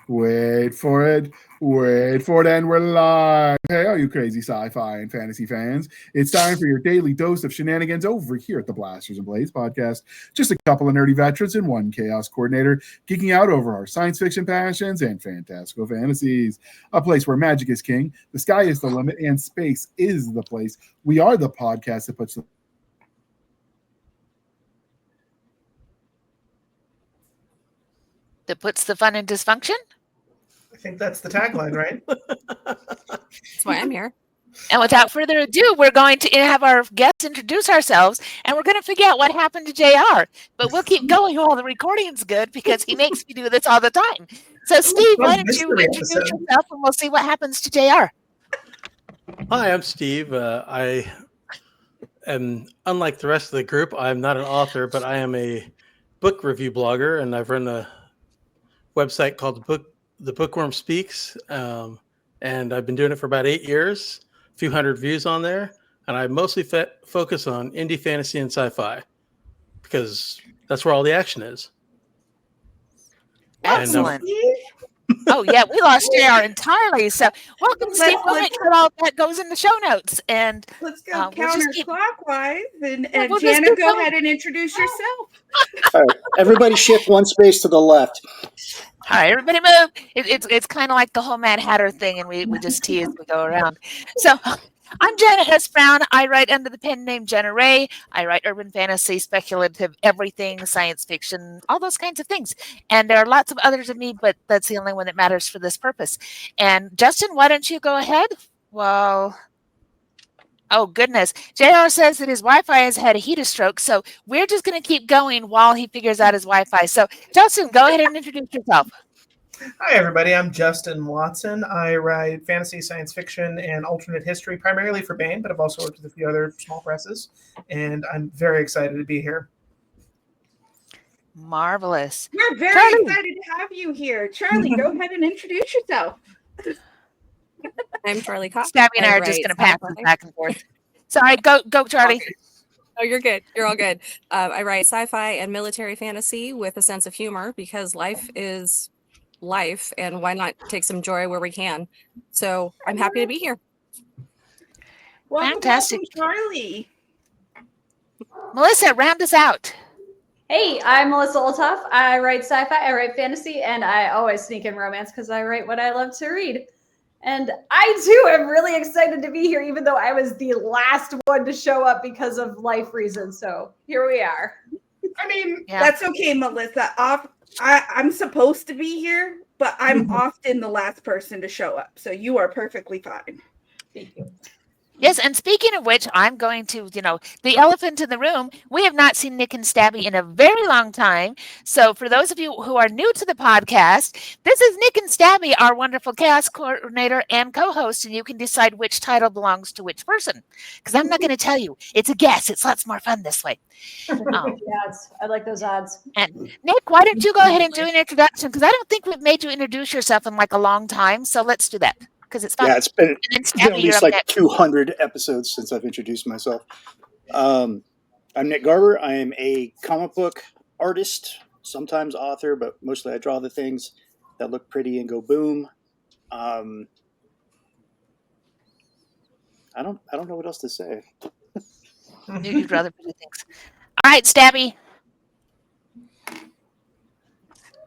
Wait for it. Wait for it, and we're live. Hey, all you crazy sci-fi and fantasy fans. It's time for your daily dose of shenanigans over here at the Blasters and Blades podcast. Just a couple of nerdy veterans and one chaos coordinator geeking out over our science fiction passions and fantastical fantasies. A place where magic is king, the sky is the limit, and space is the place. We are the podcast that puts the fun in dysfunction. I think that's the tagline, right? That's why I'm here. And without further ado, we're going to have our guests introduce ourselves, and we're going to figure out what happened to JR. But we'll keep going while the recording's good because he makes me do this all the time. So, Steve, why don't you introduce yourself, and we'll see what happens to JR. Hi, I'm Steve. I am, unlike the rest of the group, I'm not an author, but I am a book review blogger, and I've run a website called The Bookworm Speaks, and I've been doing it for about 8 years, a few hundred views on there, and I mostly focus on indie fantasy and sci-fi because that's where all the action is. Excellent. Oh, yeah, we lost JR entirely. So welcome, Steve. We'll make sure all that goes in the show notes. And let's go counterclockwise. And we'll Jana, go ahead and introduce yourself. All right, everybody shift one space to the left. All right, everybody move. It's kind of like the whole Mad Hatter thing, and we just tease as we go around. So I'm Jenna S. Brown. I write under the pen name Jenna Ray. I write urban fantasy, speculative, everything, science fiction, all those kinds of things. And there are lots of others of me, but that's the only one that matters for this purpose. And Justin, why don't you go ahead? Well, oh, goodness. JR says that his Wi-Fi has had a heat stroke, so we're just going to keep going while he figures out his Wi-Fi. So, Justin, go ahead and introduce yourself. Hi, everybody. I'm Justin Watson. I write fantasy, science fiction, and alternate history, primarily for Baen, but I've also worked with a few other small presses, and I'm very excited to be here. Marvelous. We're very excited to have you here. Charlie, go ahead and introduce yourself. I'm Charlie Cox. Stabby and I are just going to pass this back and forth. Sorry, go, Charlie. Okay. Oh, you're good. You're all good. I write sci-fi and military fantasy with a sense of humor because life is life, and why not take some joy where we can? So I'm happy to be here. Fantastic, Charlie. Melissa, round us out. Hey, I'm Melissa Olthoff. I write sci-fi, I write fantasy, and I always sneak in romance because I write what I love to read. And I, too, am really excited to be here, even though I was the last one to show up because of life reasons. So here we are. I mean, that's okay, Melissa. I'm supposed to be here, but I'm often the last person to show up. So you are perfectly fine. Thank you. Yes, and speaking of which, I'm going to, the elephant in the room, we have not seen Nick and Stabby in a very long time. So for those of you who are new to the podcast, this is Nick and Stabby, our wonderful chaos coordinator and co-host, and you can decide which title belongs to which person. Because I'm not going to tell you. It's a guess. It's lots more fun this way. Yes, I like those odds. And Nick, why don't you go ahead and do an introduction? Because I don't think we've made you introduce yourself in like a long time. So let's do that. Because it's fun. Yeah, it's been at least like 200 episodes since I've introduced myself. I'm Nick Garber. I am a comic book artist, sometimes author, but mostly I draw the things that look pretty and go boom. I don't know what else to say. You'd rather pretty things. All right, Stabby.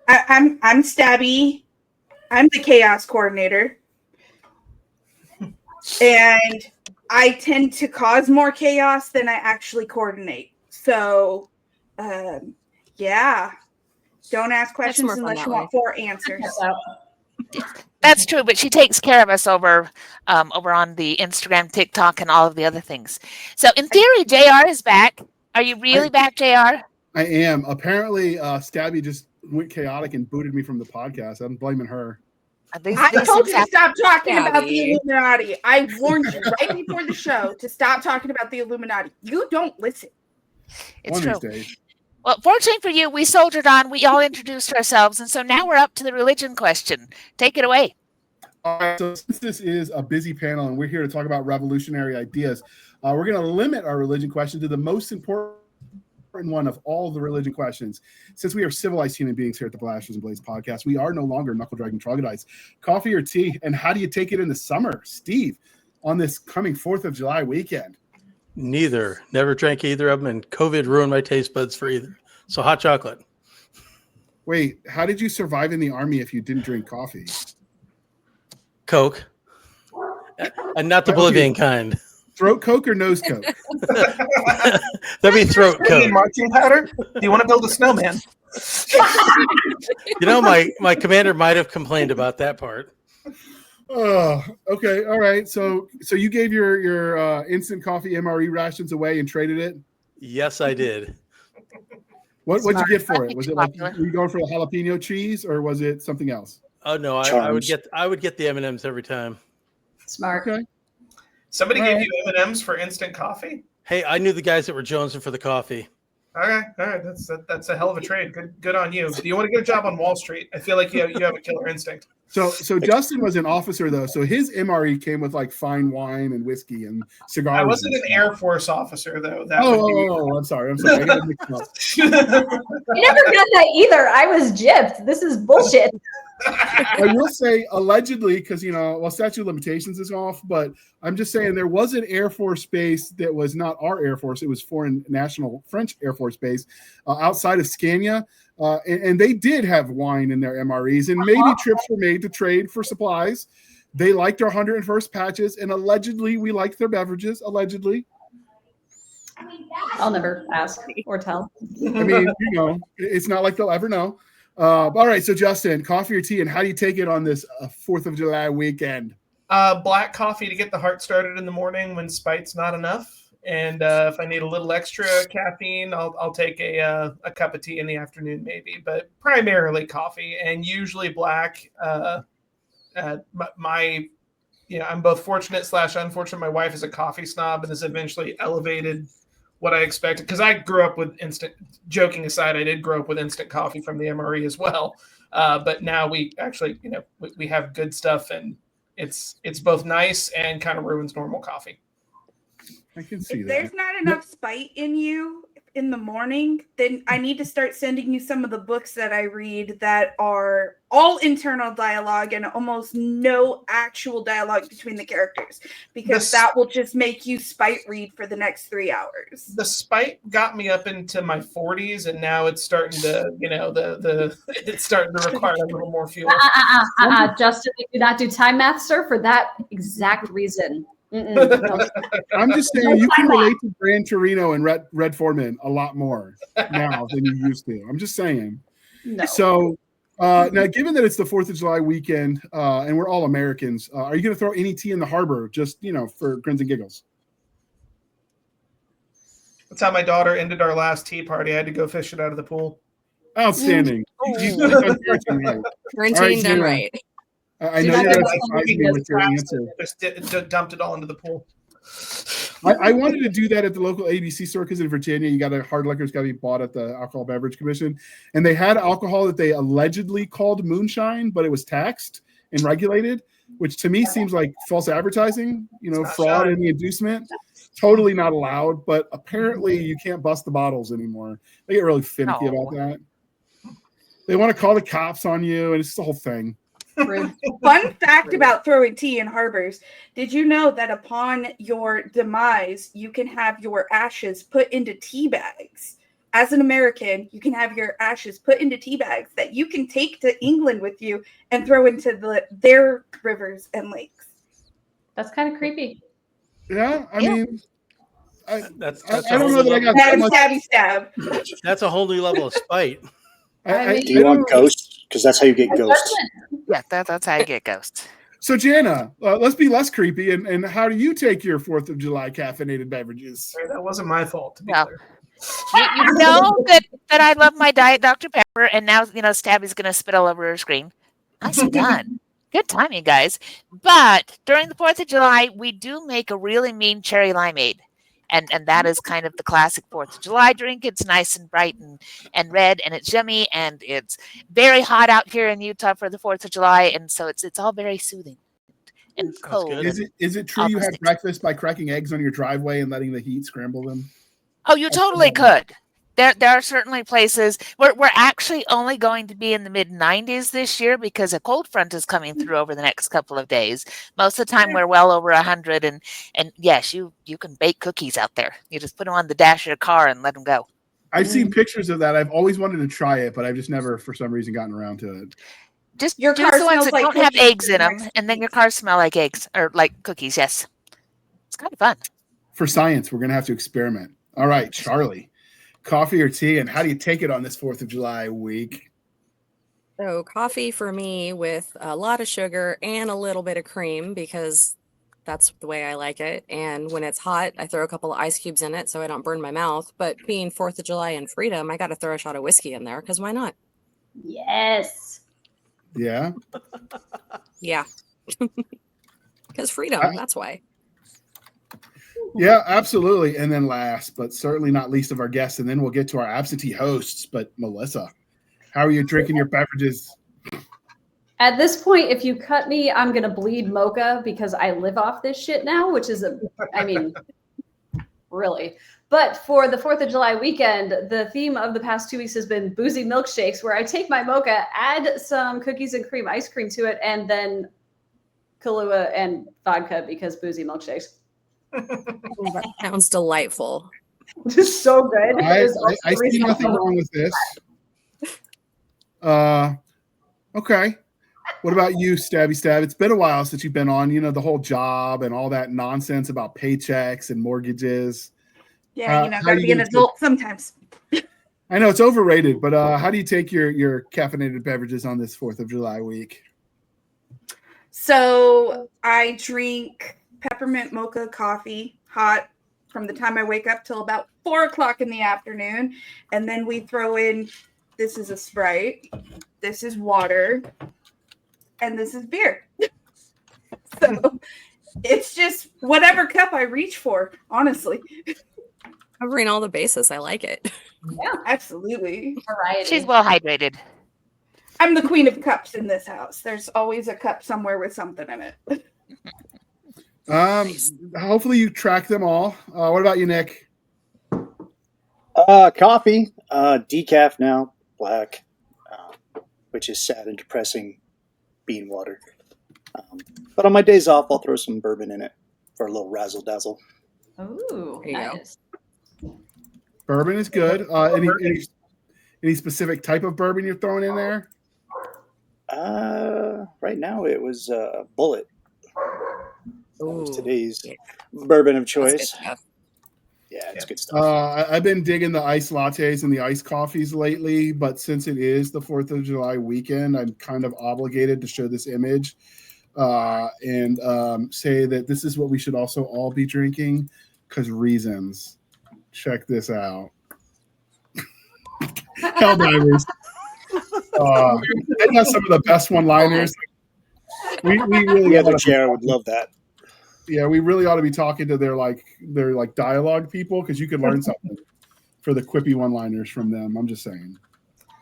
I'm Stabby. I'm the chaos coordinator. And I tend to cause more chaos than I actually coordinate. So, yeah. Don't ask questions unless you want 4 answers. That's true, but she takes care of us over on the Instagram, TikTok, and all of the other things. So, in theory, JR is back. Are you really back, JR? I am. Apparently, Stabby just went chaotic and booted me from the podcast. I'm blaming her. I told you to stop talking about the Illuminati. I warned you right before the show to stop talking about the Illuminati. You don't listen. It's true. Well, fortunately for you, we soldiered on. We all introduced ourselves, and so now we're up to the religion question. Take it away. All right, so since this is a busy panel and we're here to talk about revolutionary ideas, we're going to limit our religion question to the most important one of all the religion questions. Since we are civilized human beings here at the Blasters and Blades podcast, we are no longer knuckle dragging troglodytes. Coffee or tea, and how do you take it in the summer, Steve, on this coming 4th of July weekend? Neither. Never drank either of them, and COVID ruined my taste buds for either. So hot chocolate. Wait, how did you survive in the army if you didn't drink coffee? Coke. And not the Bolivian kind. Throat Coke or nose Coke? That'd be throat Coke. Marching powder? Do you want to build a snowman? You know, my commander might have complained about that part. Oh, okay, all right. So you gave your instant coffee MRE rations away and traded it? Yes, I did. What'd you get for it? Was it like, were you going for the jalapeno cheese, or was it something else? Oh no, I would get the M&Ms every time. Smart. Okay. Somebody gave you M&Ms for instant coffee? Hey, I knew the guys that were jonesing for the coffee. All right. That's a hell of a trade. Good on you. Do you want to get a job on Wall Street? I feel like you have a killer instinct. So Justin was an officer though, so his MRE came with like fine wine and whiskey and cigars. I wasn't an Air Force officer though. I'm sorry. I got it mixed up. I never got that either. I was gypped. This is bullshit. I will say allegedly, because statute of limitations is off, but I'm just saying there was an Air Force base that was not our Air Force. It was foreign national French Air Force base outside of Scania. And they did have wine in their MREs, and maybe trips were made to trade for supplies. They liked our 101st patches, and allegedly we liked their beverages. Allegedly. I'll never ask or tell. I mean, it's not like they'll ever know. All right, so Justin, coffee or tea, and how do you take it on this 4th of July weekend? Black coffee to get the heart started in the morning when spite's not enough. And if I need a little extra caffeine, I'll take a cup of tea in the afternoon maybe, but primarily coffee and usually black. I'm both fortunate / unfortunate. My wife is a coffee snob and has eventually elevated what I expected, because I grew up with instant. Joking aside, I did grow up with instant coffee from the MRE as well. But now we actually, we have good stuff, and it's both nice and kind of ruins normal coffee. I can see if that. there's not enough spite in you in the morning, then I need to start sending you some of the books that I read that are all internal dialogue and almost no actual dialogue between the characters, because that will just make you spite read for the next 3 hours. The spite got me up into my 40s, and now it's starting to, it's starting to require a little more fuel. Justin, we do not do time math, sir, for that exact reason. I'm just saying you can relate to Gran Torino and Red Foreman a lot more now than you used to. I'm just saying. No. So now, given that it's the 4th of July weekend and we're all Americans, are you going to throw any tea in the harbor just, for grins and giggles? That's how my daughter ended our last tea party. I had to go fish it out of the pool. Outstanding. Quarantine done right. I know you're surprising me with your answer. Just dumped it all into the pool. I wanted to do that at the local ABC store because in Virginia, you got a hard liquor's got to be bought at the Alcohol Beverage Commission. And they had alcohol that they allegedly called moonshine, but it was taxed and regulated, which to me seems like false advertising, fraud and the inducement. Totally not allowed, but apparently you can't bust the bottles anymore. They get really finicky about that. They want to call the cops on you, and it's the whole thing. Fun fact about throwing tea in harbors. Did you know that upon your demise, you can have your ashes put into tea bags? As an American, you can have your ashes put into tea bags that you can take to England with you and throw into their rivers and lakes. That's kind of creepy. Yeah, I mean, I don't know that I got that much. Stab. That's a whole new level of spite. Do you want ghosts? Because that's how you get ghosts. Yeah, that's how you get ghosts. So, Jana, let's be less creepy. And how do you take your 4th of July caffeinated beverages? That wasn't my fault, to be clear. You know that I love my Diet Dr. Pepper, and now, Stabby's going to spit all over her screen. Nicely done. Good timing, guys. But during the 4th of July, we do make a really mean cherry limeade. And that is kind of the classic 4th of July drink. It's nice and bright and red, and it's yummy, and it's very hot out here in Utah for the 4th of July, and so it's all very soothing and cold. Is it true you had breakfast by cracking eggs on your driveway and letting the heat scramble them? Oh, you totally could. There are certainly places we're actually only going to be in the mid 90s this year because a cold front is coming through over the next couple of days. Most of the time we're well over 100, and yes, you can bake cookies out there. You just put them on the dash of your car and let them go. I've seen pictures of that. I've always wanted to try it, but I've just never, for some reason, gotten around to it. Just Your choose car the ones smells that like don't have cookies eggs in for the them, next and then your week. cars smell like eggs or like cookies. Yes, it's kind of fun. For science, we're going to have to experiment. All right, Charlie, coffee or tea, and how do you take it on this 4th of July week? So coffee for me with a lot of sugar and a little bit of cream because that's the way I like it. And when it's hot, I throw a couple of ice cubes in it so I don't burn my mouth. But being 4th of July and freedom, I got to throw a shot of whiskey in there because why not? Yes. Yeah. Yeah. Because freedom, that's why. Yeah, absolutely. And then last, but certainly not least of our guests, and then we'll get to our absentee hosts. But Melissa, how are you drinking your beverages? At this point, if you cut me, I'm going to bleed mocha because I live off this shit now, which is, really. But for the 4th of July weekend, the theme of the past 2 weeks has been boozy milkshakes, where I take my mocha, add some cookies and cream ice cream to it, and then Kahlua and vodka because boozy milkshakes. That sounds delightful. Just so good. I see nothing wrong with this. Okay. What about you, Stabby Stab? It's been a while since you've been on, the whole job and all that nonsense about paychecks and mortgages. Yeah, gotta be an adult sometimes. I know it's overrated, but how do you take your caffeinated beverages on this 4th of July week? So I drink peppermint mocha coffee hot from the time I wake up till about 4 o'clock in the afternoon. And then we throw in, this is a Sprite, this is water, and this is beer. So it's just whatever cup I reach for, honestly. Covering all the bases. I like it. Yeah, absolutely. Variety. She's well hydrated. I'm the queen of cups in this house. There's always a cup somewhere with something in it. Hopefully you track them all. What about you, Nick? Coffee, decaf now, black, which is sad and depressing bean water. But on my days off, I'll throw some bourbon in it for a little razzle dazzle. Ooh, There you go. nice. Bourbon is good. Any specific type of bourbon you're throwing in there? Right now it was Bullet. That was Ooh, today's yeah. bourbon of That's good choice. stuff. Yeah, it's good stuff. I've been digging the iced lattes and the iced coffees lately, but since it is the 4th of July weekend, I'm kind of obligated to show this image and say that this is what we should also all be drinking because reasons. Check this out. Helldivers. They got some of the best one-liners. We really The other ought to chair would love that. Yeah, we really ought to be talking to their dialogue people because you could learn something for the quippy one-liners from them. I'm just saying.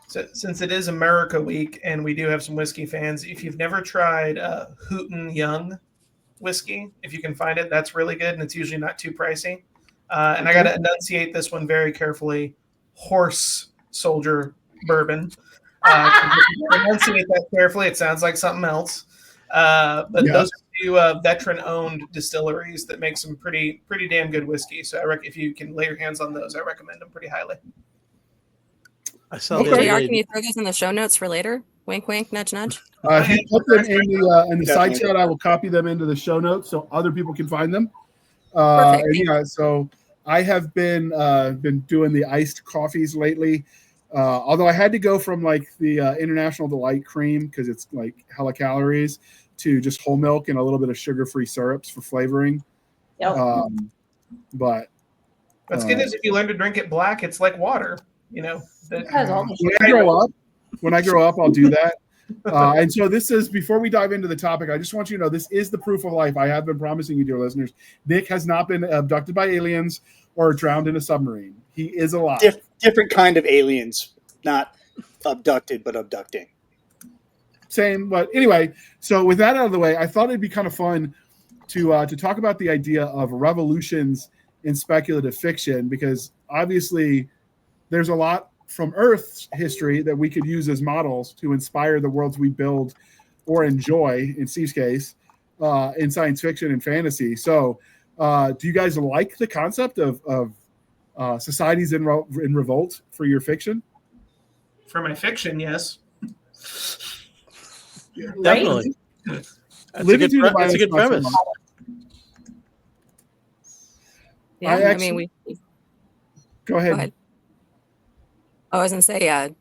So, since it is America Week and we do have some whiskey fans, if you've never tried Hooten Young whiskey, if you can find it, that's really good and it's usually not too pricey. And I got to enunciate this one very carefully. Horse Soldier Bourbon. Enunciate that carefully. It sounds like something else. But Yeah. those are two veteran-owned distilleries that make some pretty damn good whiskey. So if you can lay your hands on those, I recommend them pretty highly. I saw Okay. the other JR, day- can you throw those in the show notes for later? Wink, wink, nudge, nudge. If you put them in the side Definitely. chat, I will copy them into the show notes so other people can find them. Perfect. And yeah, so I have been doing the iced coffees lately. Although I had to go from like the International Delight cream because it's like hella calories to just whole milk and a little bit of sugar-free syrups for flavoring. Yep. But What's good is if you learn to drink it black, it's like water. It has all the when I grow up, I'll do that. And so this is, before we dive into the topic, I just want you to know this is the proof of life. I have been promising you, dear listeners. Nick has not been abducted by aliens or drowned in a submarine. He is alive. Different kind of aliens, not abducted, but abducting. Same, but anyway, so with that out of the way, I thought it'd be kind of fun to talk about the idea of revolutions in speculative fiction, because obviously there's a lot from Earth's history that we could use as models to inspire the worlds we build or enjoy, in Steve's case, in science fiction and fantasy. So do you guys like the concept of societies in revolt for your fiction? For my fiction, yes. Definitely. That's a good premise. Yeah, Go ahead. I was gonna say,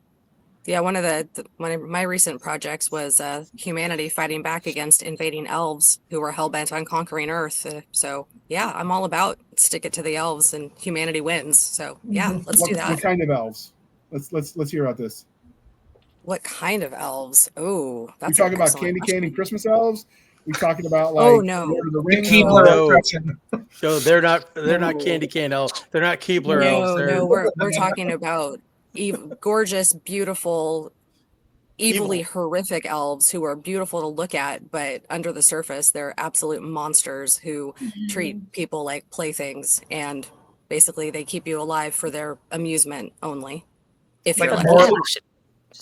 one of my recent projects was humanity fighting back against invading elves who were hell-bent on conquering Earth. So yeah, I'm all about stick it to the elves and humanity wins. So yeah, let's do that. What kind of elves? Let's hear about this. What kind of elves? Oh, that's we talking about candy cane and Christmas elves? We talking about like Lord of the Rings? So they're not candy cane elves. They're not Keebler elves. No, we're talking about gorgeous, beautiful, evilly horrific elves who are beautiful to look at, but under the surface, they're absolute monsters who treat people like playthings, and basically they keep you alive for their amusement only. If you're lucky.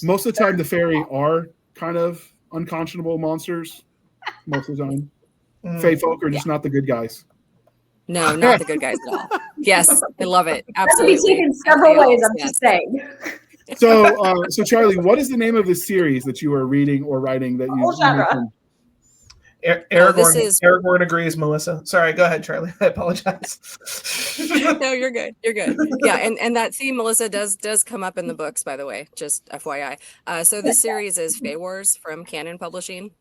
Most of the time, the fairy are kind of unconscionable monsters. Most of the time, Fae folk are just not the good guys. No, not the good guys at all. Yes, I love it. Absolutely. That can be taken several ways. I'm just saying. So Charlie, what is the name of the series that you are reading or writing that you mentioned? Aragorn agrees, Melissa. Sorry, go ahead, Charlie. I apologize. No, you're good. You're good. Yeah, and that theme, Melissa, does come up in the books, by the way, just FYI. So this series is Fae Wars from Canon Publishing.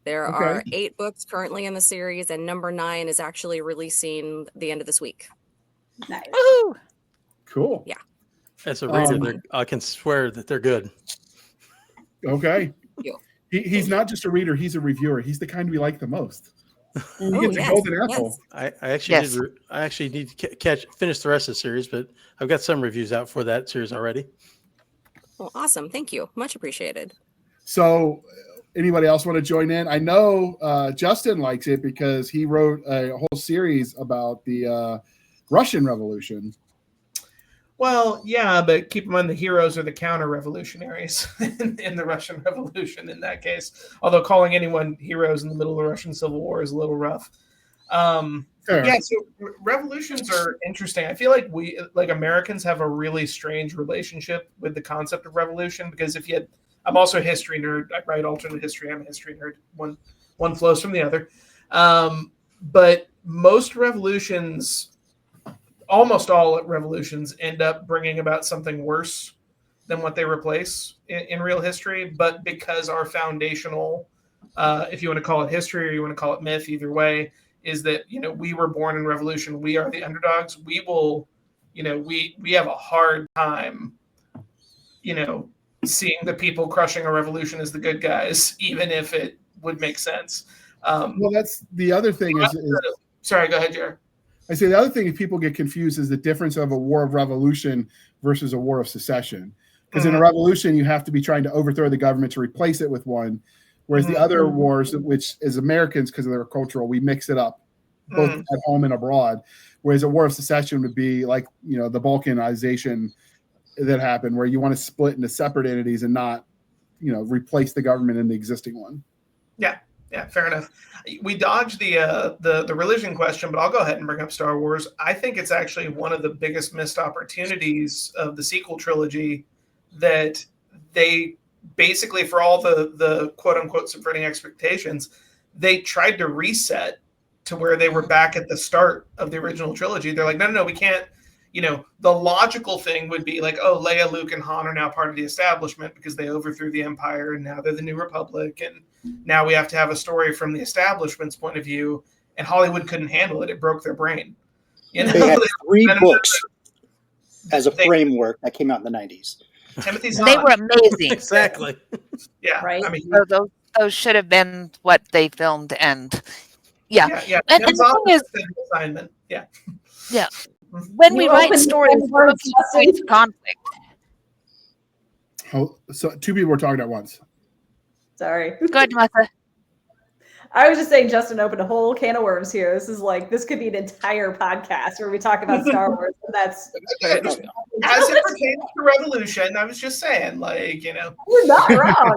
There are 8 books currently in the series, and number 9 is actually releasing the end of this week. Nice. Woohoo! Cool. Yeah. As a reader, I can swear that they're good. Okay. He's not just a reader; he's a reviewer. He's the kind we like the most. He gets a golden apple. I actually need to finish the rest of the series, but I've got some reviews out for that series already. Well, awesome! Thank you, much appreciated. So, anybody else want to join in? I know Justin likes it because he wrote a whole series about the Russian Revolution. Well, yeah, but keep in mind the heroes are the counter-revolutionaries in the Russian Revolution in that case. Although calling anyone heroes in the middle of the Russian Civil War is a little rough. Yeah, so revolutions are interesting. I feel like we, like Americans, have a really strange relationship with the concept of revolution because I'm also a history nerd. I write alternate history. I'm a history nerd. One flows from the other. But most revolutions, almost all revolutions, end up bringing about something worse than what they replace in real history. But because our foundational, if you want to call it history or you want to call it myth, either way, is that, we were born in revolution. We are the underdogs. We will, we have a hard time, seeing the people crushing a revolution as the good guys, even if it would make sense. Well, that's the other thing is sorry, go ahead, Jared. I say the other thing people get confused is the difference of a war of revolution versus a war of secession. Because in a revolution, you have to be trying to overthrow the government to replace it with one. Whereas the other wars, which as Americans, because of their cultural, we mix it up both at home and abroad. Whereas a war of secession would be like, the Balkanization that happened, where you want to split into separate entities and not, replace the government in the existing one. Yeah, fair enough. We dodged the religion question, but I'll go ahead and bring up Star Wars. I think it's actually one of the biggest missed opportunities of the sequel trilogy, that they basically, for all the quote unquote subverting expectations, they tried to reset to where they were back at the start of the original trilogy. They're like, no, we can't. The logical thing would be like, oh, Leia, Luke, and Han are now part of the establishment because they overthrew the Empire and now they're the New Republic. And now we have to have a story from the establishment's point of view. And Hollywood couldn't handle it. It broke their brain. They had 3 books as a framework that came out in the 90s. Timothy Zahn. They were amazing. Exactly. Yeah. Right. I mean, those should have been what they filmed. And yeah. And the thing is, assignment. Yeah. When we write stories, it's conflict. Oh, so 2 people were talking at once. Sorry. Go ahead, Melissa. I was just saying Justin opened a whole can of worms here. This could be an entire podcast where we talk about Star Wars. And that's as it pertains to Revolution. I was just saying, you're not wrong.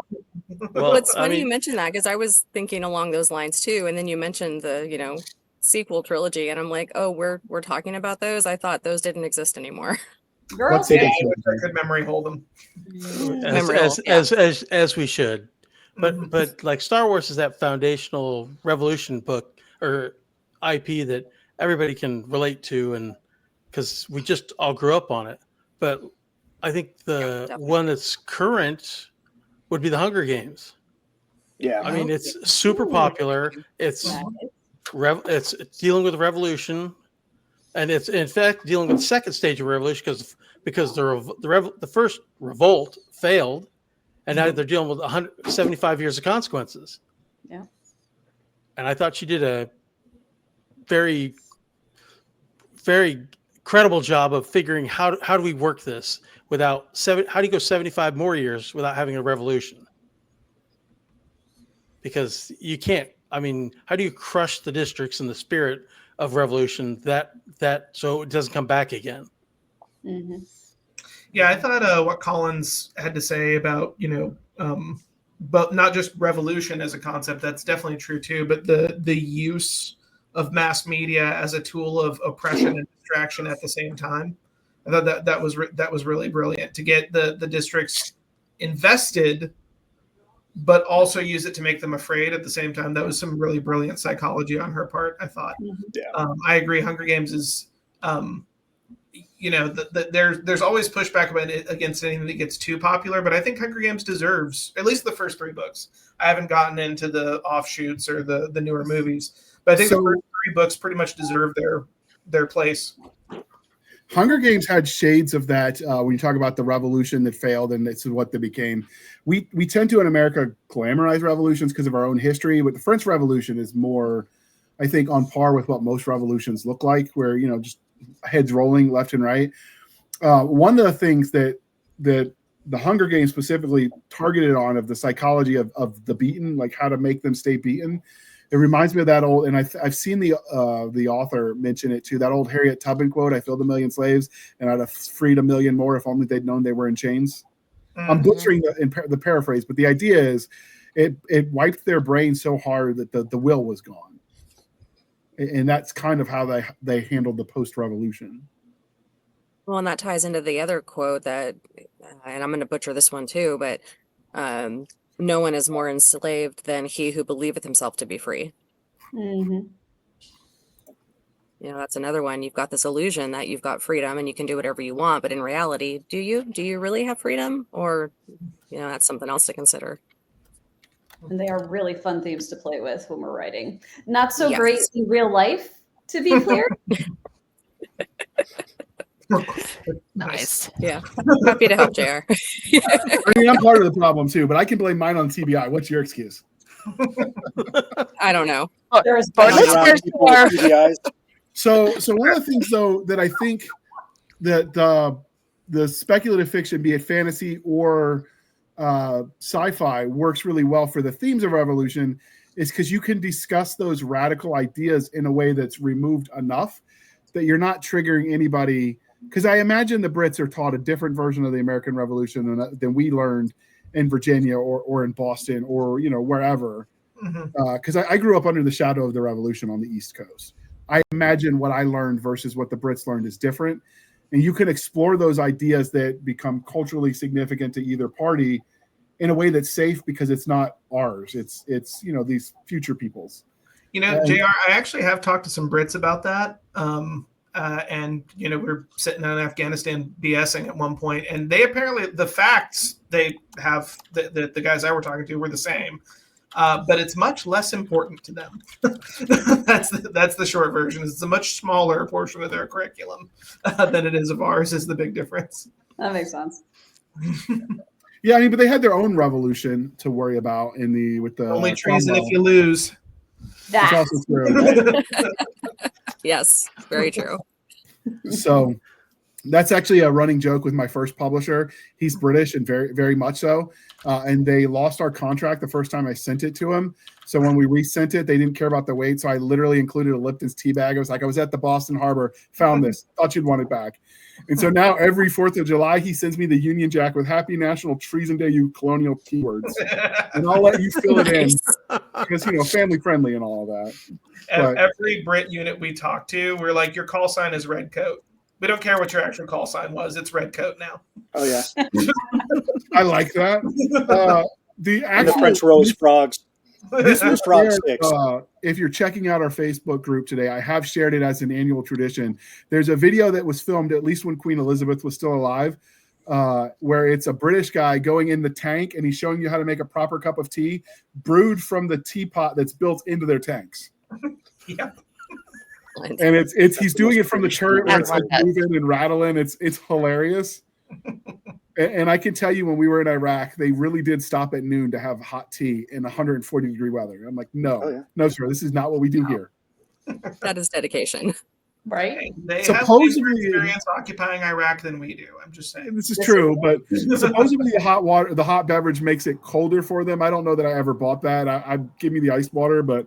Well, it's funny you mentioned that because I was thinking along those lines too. And then you mentioned the, sequel trilogy, and I'm like, oh, we're talking about those. I thought those didn't exist anymore. Girls, yeah, good memory hold them. As we should. But like Star Wars is that foundational Revolution book or IP that everybody can relate to, and because we just all grew up on it. But I think the one that's current would be the Hunger Games. Yeah, I mean it's super popular. It's dealing with revolution, and it's in fact dealing with the second stage of revolution because the first revolt failed. And now they're dealing with 175 years of consequences. Yeah. And I thought she did a very, very credible job of figuring how do we work this how do you go 75 more years without having a revolution? Because you can't, how do you crush the districts in the spirit of revolution that so it doesn't come back again? Mm-hmm. Yeah, I thought what Collins had to say about, but not just revolution as a concept, that's definitely true too, but the use of mass media as a tool of oppression and distraction at the same time. I thought that was really brilliant to get the districts invested, but also use it to make them afraid at the same time. That was some really brilliant psychology on her part, I thought. Yeah. I agree. Hunger Games is... there's always pushback about it against anything that gets too popular, but I think Hunger Games deserves at least the first 3 books. I haven't gotten into the offshoots or the newer movies, but I think the first 3 books pretty much deserve their place. Hunger Games had shades of that when you talk about the revolution that failed and this is what they became. We tend to in America glamorize revolutions because of our own history, but the French Revolution is more, I think, on par with what most revolutions look like, where just heads rolling left and right. One of the things that the Hunger Games specifically targeted on of the psychology of the beaten, like how to make them stay beaten. It reminds me of that old, and I've seen the author mention it too, that old Harriet Tubman quote, "I filled 1 million slaves and I'd have freed 1 million more if only they'd known they were in chains." Mm-hmm. I'm butchering the paraphrase, but the idea is it wiped their brain so hard that the will was gone. And that's kind of how they handled the post-revolution. Well, and that ties into the other quote that, and I'm going to butcher this one too, but no one is more enslaved than he who believeth himself to be free. Mm-hmm. That's another one. You've got this illusion that you've got freedom and you can do whatever you want, but in reality, do you really have freedom? Or, that's something else to consider. And they are really fun themes to play with when we're writing. Not so great in real life, to be clear. Nice. Yeah. Happy to help, JR. I'm part of the problem too, but I can blame mine on TBI. What's your excuse? I don't know. So one of the things though that I think that the speculative fiction, be it fantasy or sci-fi, works really well for the themes of revolution is because you can discuss those radical ideas in a way that's removed enough that you're not triggering anybody. Because I imagine the Brits are taught a different version of the American Revolution than we learned in Virginia or in Boston or wherever. Because I grew up under the shadow of the Revolution on the East Coast. I imagine what I learned versus what the Brits learned is different. And you can explore those ideas that become culturally significant to either party in a way that's safe because it's not ours. It's these future people's. JR, I actually have talked to some Brits about that. And we're sitting in Afghanistan BSing at one point, and they apparently the facts they have the guys I were talking to were the same, but it's much less important to them. That's the short version. It's a much smaller portion of their curriculum than it is of ours. Is the big difference. That makes sense. Yeah, but they had their own revolution to worry about with the only treason if you lose. That's also true. Yes, very true. So that's actually a running joke with my first publisher. He's British and very, very much so. and they lost our contract the first time I sent it to them. So when we resent it, they didn't care about the weight. So I literally included a Lipton's tea bag. I was like, I was at the Boston Harbor, found this, thought you'd want it back. And so now every 4th of July, he sends me the Union Jack with Happy National Treason Day, you colonial keywords. And I'll let you fill it in because, family friendly and all of that. But every Brit unit we talk to, we're like, your call sign is red coat. We don't care what your actual call sign was. It's red coat now. Oh, yeah. I like that. The French rose frogs. This was frog sticks. If you're checking out our Facebook group today, I have shared it as an annual tradition. There's a video that was filmed at least when Queen Elizabeth was still alive, where it's a British guy going in the tank and he's showing you how to make a proper cup of tea brewed from the teapot that's built into their tanks. Yeah. And he's doing it from the turret where it's like moving and rattling. It's hilarious. And I can tell you, when we were in Iraq, they really did stop at noon to have hot tea in 140-degree weather. I'm like, no, sir, this is not what we do here. That is dedication. Right? They supposedly have more experience occupying Iraq than we do. I'm just saying. This is true, but supposedly the hot beverage makes it colder for them. I don't know that I ever bought that. I give me the iced water, but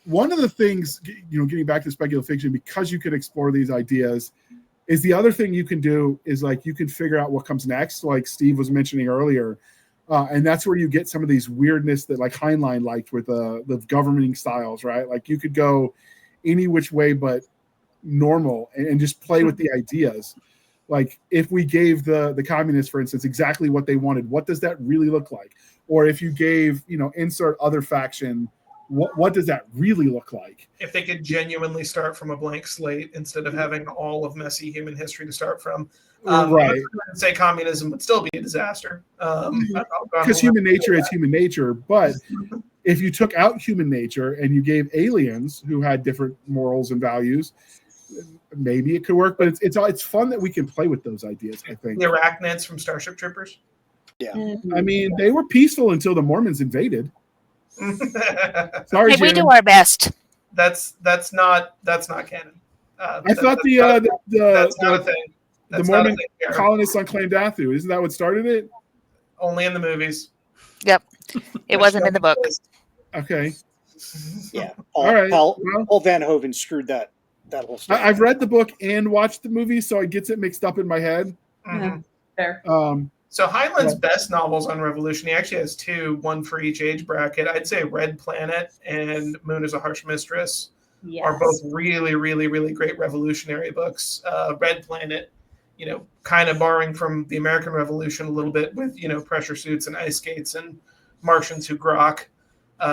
one of the things, getting back to speculative fiction, because you can explore these ideas, is the other thing you can do is like you can figure out what comes next, like Steve was mentioning earlier, and that's where you get some of these weirdness that like Heinlein liked with the governing styles, right? Like you could go any which way but normal and just play with the ideas. Like if we gave the communists, for instance, exactly what they wanted, what does that really look like? Or if you gave, insert other faction, what does that really look like? If they could genuinely start from a blank slate instead of having all of messy human history to start from, right? I'd say communism would still be a disaster. Because human nature is human nature. But if you took out human nature and you gave aliens who had different morals and values, maybe it could work. But it's fun that we can play with those ideas, I think. The Arachnids from Starship Troopers. Yeah. I mean, they were peaceful until the Mormons invaded. Sorry, hey, we do our best. That's not canon. I thought that's not a thing. The Mormon colonists on Clandathu, isn't that what started it? Only in the movies. Yep, it wasn't in the book. Okay. Yeah. All right. Paul Van Hoven screwed that whole story. I've read the book and watched the movie, so it gets it mixed up in my head. Mm-hmm. Fair. So Heinlein's best novels on Revolution, he actually has two, one for each age bracket. I'd say Red Planet and Moon is a Harsh Mistress are both really, really, really great revolutionary books. Red Planet, kind of borrowing from the American Revolution a little bit with, pressure suits and ice skates and Martians who grok,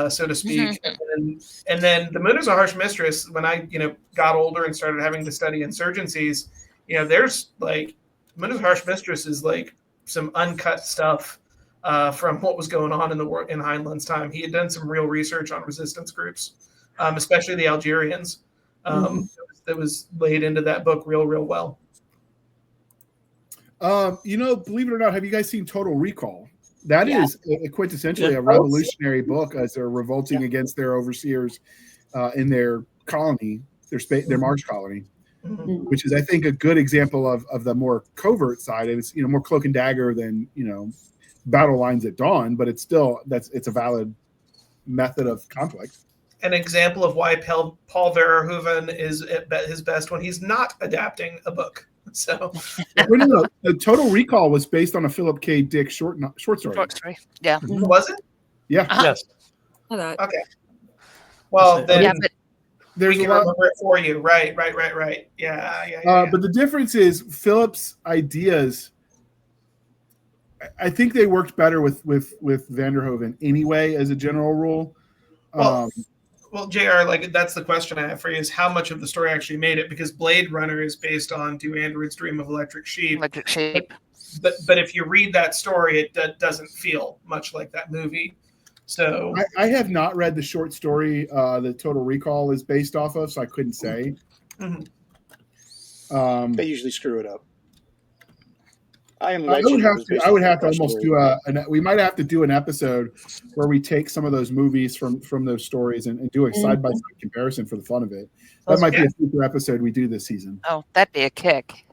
so to speak. Mm-hmm. And then The Moon is a Harsh Mistress, when I, got older and started having to study insurgencies, there's like, Moon is a Harsh Mistress is like, some uncut stuff from what was going on in the war in Heinlein's time. He had done some real research on resistance groups, especially the Algerians. That was laid into that book real well. Believe it or not, have you guys seen Total Recall? That is quintessentially a revolutionary book as they're revolting against their overseers in their colony, their March colony. Mm-hmm. Which is, I think, a good example of the more covert side. It's more cloak and dagger than battle lines at dawn, but it's still it's a valid method of conflict. An example of why Paul Verhoeven is at his best when he's not adapting a book. So, no. The Total Recall was based on a Philip K. Dick short story. Short story, yeah. Was it? Yeah. Yes. Okay. Well, then. But there's we can remember it for you. Right. Yeah. But the difference is Philip's ideas. I think they worked better with Vanderhoeven anyway, as a general rule. Well, JR, like that's the question I have for you: is how much of the story actually made it? Because Blade Runner is based on "Do Androids Dream of Electric Sheep?" But if you read that story, it doesn't feel much like that movie. So I have not read the short story that Total Recall is based off of, so I couldn't say. Mm-hmm. They usually screw it up. I would have to almost do we might have to do an episode where we take some of those movies from those stories and do a side-by-side comparison for the fun of it. That might be a future episode we do this season. Oh, that'd be a kick.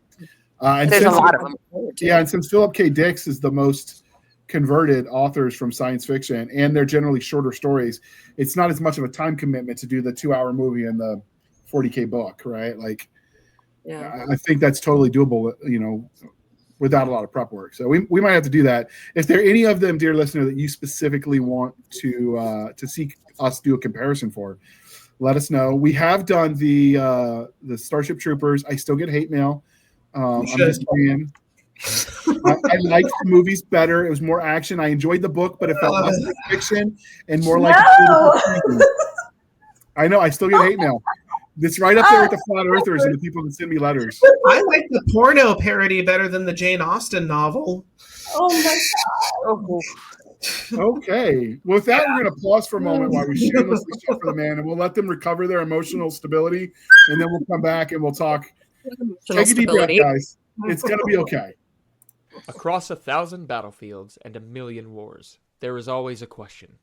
And there's a lot of them. Yeah, and since Philip K. Dick is the most converted authors from science fiction, and they're generally shorter stories. It's not as much of a time commitment to do the 2-hour movie and the 40K book, right? Like, I think that's totally doable, without a lot of prep work. So we might have to do that. If there are any of them, dear listener, that you specifically want to see us do a comparison for, let us know. We have done the Starship Troopers. I still get hate mail. I'm just saying. I liked the movies better. It was more action. I enjoyed the book, but it felt less like fiction and more like I know, I still get hate mail. It's right up there with the flat earthers and the people that send me letters. I like the porno parody better than the Jane Austen novel. Oh my god. Okay. Well, with that, we're going to pause for a moment while we shamelessly shit for the man, and we'll let them recover their emotional stability, and then we'll come back and we'll talk. Take a deep breath, guys. It's going to be okay. Across 1,000 battlefields and 1,000,000 wars, there is always a question.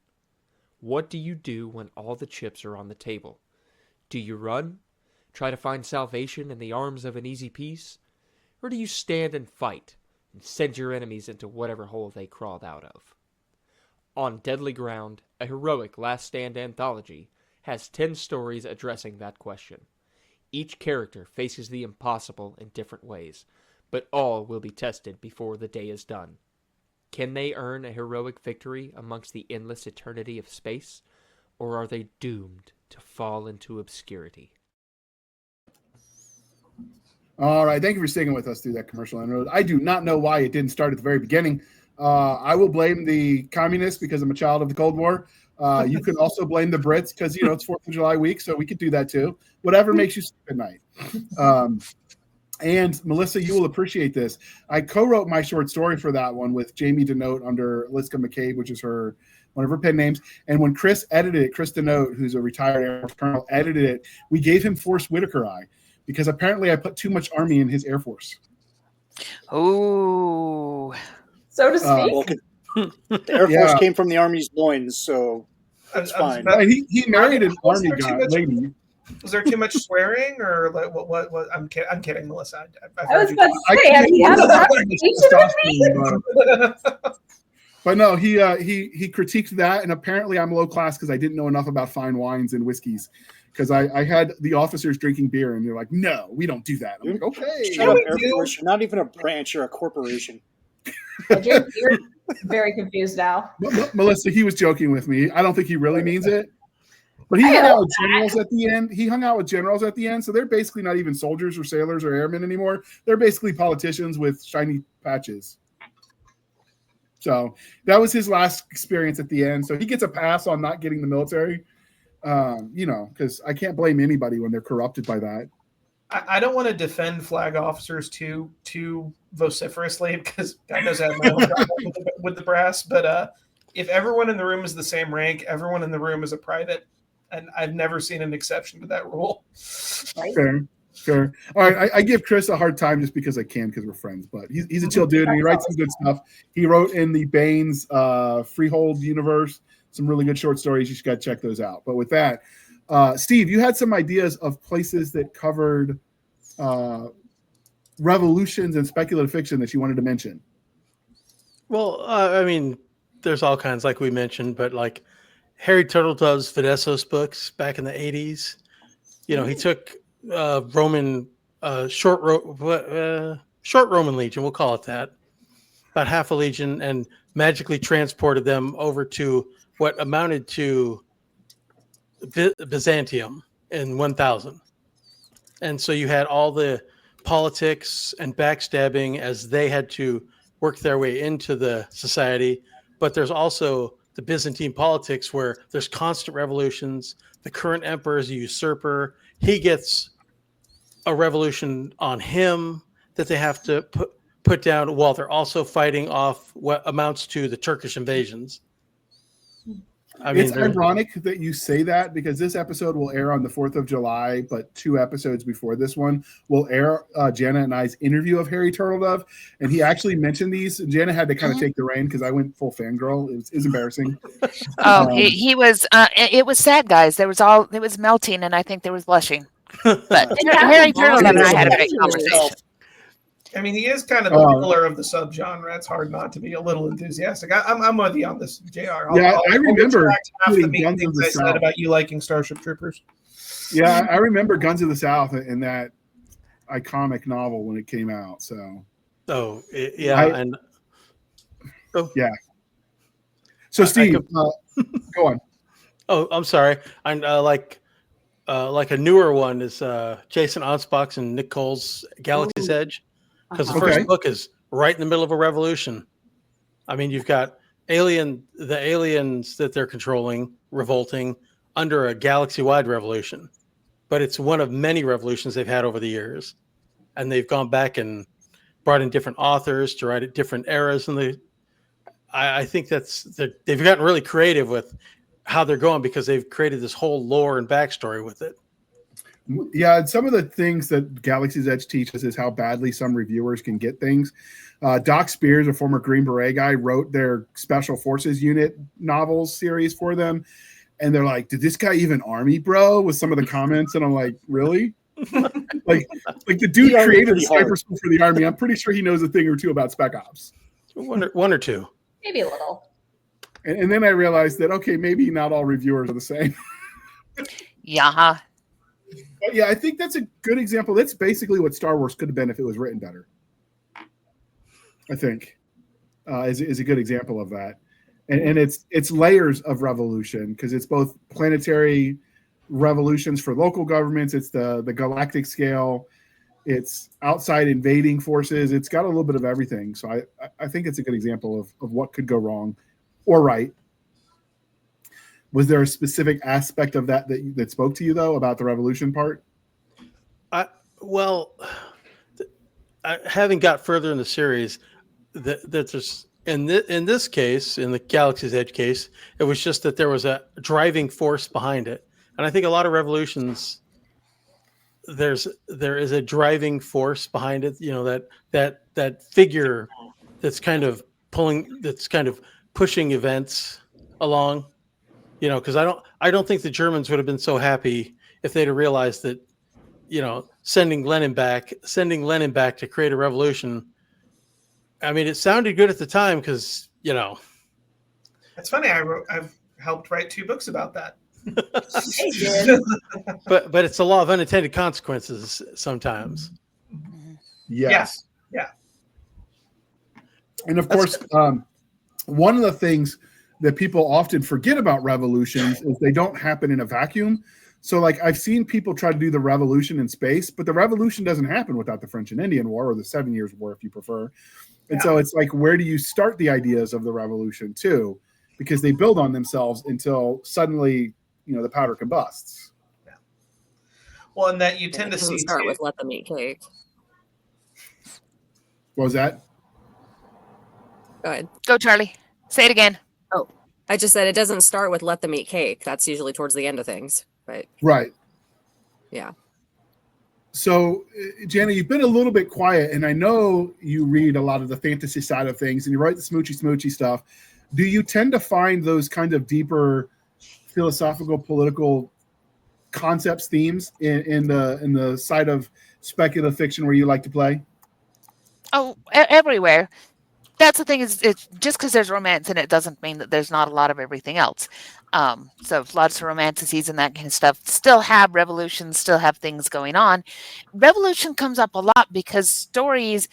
What do you do when all the chips are on the table? Do you run? Try to find salvation in the arms of an easy peace? Or do you stand and fight and send your enemies into whatever hole they crawled out of? On Deadly Ground, a heroic Last Stand anthology, has 10 stories addressing that question. Each character faces the impossible in different ways, but all will be tested before the day is done. Can they earn a heroic victory amongst the endless eternity of space, or are they doomed to fall into obscurity? All right. Thank you for sticking with us through that commercial interlude. I do not know why it didn't start at the very beginning. I will blame the communists because I'm a child of the Cold War. You can also blame the Brits because, it's 4th of July week, so we could do that too. Whatever makes you sleep at night. And Melissa, you will appreciate this. I co-wrote my short story for that one with Jamie Denote under Liska McCabe, which is one of her pen names. And when Chris edited it, Chris Denote, who's a retired Air Force colonel, edited it, we gave him Forrest Whitaker eye because apparently I put too much Army in his Air Force. Oh. So to speak. The Air Force came from the Army's loins, so it's fine. He married an Army guy lady. Was there too much swearing, or like what? I'm kidding, Melissa. I was about to say, have you had a conversation with me? But no, he critiqued that, and apparently I'm low class because I didn't know enough about fine wines and whiskeys. Because I had the officers drinking beer, and they're like, "No, we don't do that." I'm like, "Okay." Shut up, Air Force. You're not even a branch; you're a corporation. You're very confused now. Melissa, he was joking with me. I don't think he really means it. But he hung out with generals at the end. He hung out with generals at the end, so they're basically not even soldiers or sailors or airmen anymore. They're basically politicians with shiny patches. So that was his last experience at the end. So he gets a pass on not getting the military, because I can't blame anybody when they're corrupted by that. I don't want to defend flag officers too vociferously because God knows I have my own problem with the brass. But if everyone in the room is the same rank, everyone in the room is a private. And I've never seen an exception to that rule. Fair. All right, I give Chris a hard time just because I can because we're friends. But he's a chill dude, and he writes some good stuff. He wrote in the Baines Freehold universe some really good short stories. You should got to check those out. But with that, Steve, you had some ideas of places that covered revolutions and speculative fiction that you wanted to mention. Well, there's all kinds, like we mentioned, but like Harry Turtledove's Vadessos books back in the 80s. He took Roman short Roman legion, we'll call it that, about half a legion, and magically transported them over to what amounted to Byzantium in 1000. And so you had all the politics and backstabbing as they had to work their way into the society, but there's also the Byzantine politics where there's constant revolutions. The current emperor is a usurper. He gets a revolution on him that they have to put down while they're also fighting off what amounts to the Turkish invasions. It's ironic that you say that because this episode will air on the 4th of July, but 2 episodes before this one will air Jana and I's interview of Harry Turtledove, and he actually mentioned these. And Jana had to kind of take the reign because I went full fangirl. It was embarrassing. He was. It was sad, guys. It was melting, and I think there was blushing. But Harry Turtledove and I had a great conversation. I mean, he is kind of the pillar of the subgenre. It's hard not to be a little enthusiastic. I'm with you on this, JR. I remember half the mean things I said about you liking Starship Troopers. Yeah, I remember Guns of the South in that iconic novel when it came out. So, yeah. So, Steve, go on. Oh, I'm sorry. I'm like a newer one is Jason Onspach's and Nick Cole's Galaxy's Edge, because the first book is right in the middle of a revolution. I mean, you've got the aliens that they're controlling revolting under a galaxy-wide revolution, but it's one of many revolutions they've had over the years, and they've gone back and brought in different authors to write at different eras, and I think they've gotten really creative with how they're going because they've created this whole lore and backstory with it. Yeah, and some of the things that Galaxy's Edge teaches is how badly some reviewers can get things. Doc Spears, a former Green Beret guy, wrote their Special Forces Unit novels series for them. And they're like, did this guy even Army, bro? With some of the comments. And I'm like, really? like the dude created a sniper school for the Army. I'm pretty sure he knows a thing or two about Spec Ops. One or two. Maybe a little. And then I realized that, okay, maybe not all reviewers are the same. Yeah. But yeah, I think that's a good example. That's basically what Star Wars could have been if it was written better. I think is a good example of that. And it's layers of revolution because it's both planetary revolutions for local governments. It's the galactic scale. It's outside invading forces. It's got a little bit of everything. So I think it's a good example of what could go wrong or right. Was there a specific aspect of that spoke to you, though, about the revolution part? Having got further in the series, that there's in this case, in the Galaxy's Edge case, it was just that there was a driving force behind it, and I think a lot of revolutions, there is a driving force behind it. You know, that figure that's kind of pushing events along. You know, because I don't think the Germans would have been so happy if they'd have realized that, you know, sending Lenin back to create a revolution. I mean, it sounded good at the time because, you know. It's funny. I've helped write 2 books about that. but it's a law of unintended consequences sometimes. Yes. Yeah. And of course, one of the things that people often forget about revolutions is they don't happen in a vacuum. So like I've seen people try to do the revolution in space, but the revolution doesn't happen without the French and Indian War or the 7 Years' War, if you prefer. And so it's like, where do you start the ideas of the revolution too? Because they build on themselves until suddenly, you know, the powder combusts. Yeah. Well, and that you tend to see start with let them eat cake. What was that? Go ahead. Go, Charlie. Say it again. Oh, I just said it doesn't start with let them eat cake. That's usually towards the end of things. But right. Yeah. So, Jana, you've been a little bit quiet, and I know you read a lot of the fantasy side of things, and you write the smoochy stuff. Do you tend to find those kind of deeper philosophical, political concepts, themes in the side of speculative fiction where you like to play? Oh, everywhere. That's the thing is, it's just because there's romance in it doesn't mean that there's not a lot of everything else. So lots of romantices and that kind of stuff still have revolutions, still have things going on. Revolution comes up a lot because stories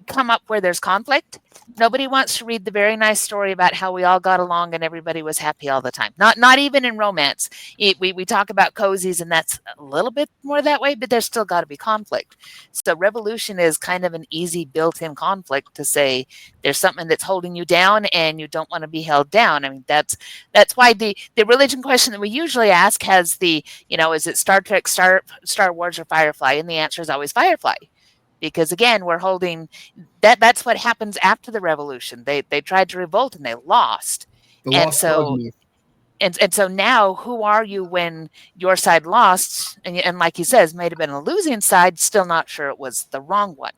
come up where there's conflict. Nobody wants to read the very nice story about how we all got along and everybody was happy all the time. Not even in romance. We talk about cozies and that's a little bit more that way, but there's still got to be conflict. So revolution is kind of an easy built-in conflict to say there's something that's holding you down and you don't want to be held down. I mean, that's why the religion question that we usually ask has the, you know, is it Star Trek, Star Wars, or Firefly? And the answer is always Firefly. Because again, we're holding that's what happens after the revolution. They tried to revolt and they lost. And so now who are you when your side lost? And like he says, may have been a losing side, still not sure it was the wrong one.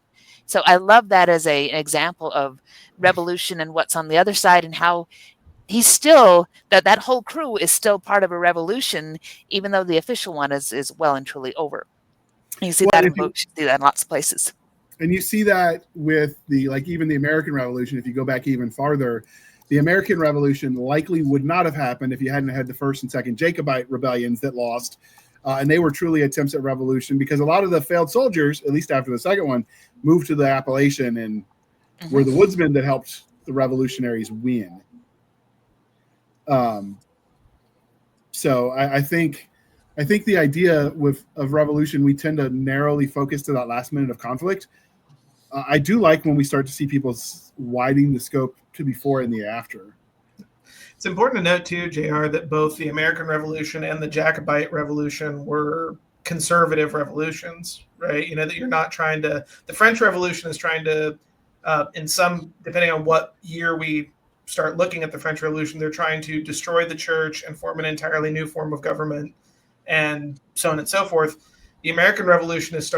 So I love that as an example of revolution and what's on the other side and how he's still that whole crew is still part of a revolution, even though the official one is well and truly over. You see that in books, you see that in lots of places. And you see that with even the American Revolution. If you go back even farther, the American Revolution likely would not have happened if you hadn't had the first and second Jacobite rebellions that lost. And they were truly attempts at revolution, because a lot of the failed soldiers, at least after the second one, moved to the Appalachian and were the woodsmen that helped the revolutionaries win. So I think the idea of revolution, we tend to narrowly focus to that last minute of conflict. I do like when we start to see people widening the scope to before and the after. It's important to note too, JR, that both the American Revolution and the Jacobite Revolution were conservative revolutions, right? You know, that you're not trying to, the French Revolution is trying to, in some, depending on what year we start looking at the French Revolution, they're trying to destroy the church and form an entirely new form of government, and so on and so forth. The American Revolution is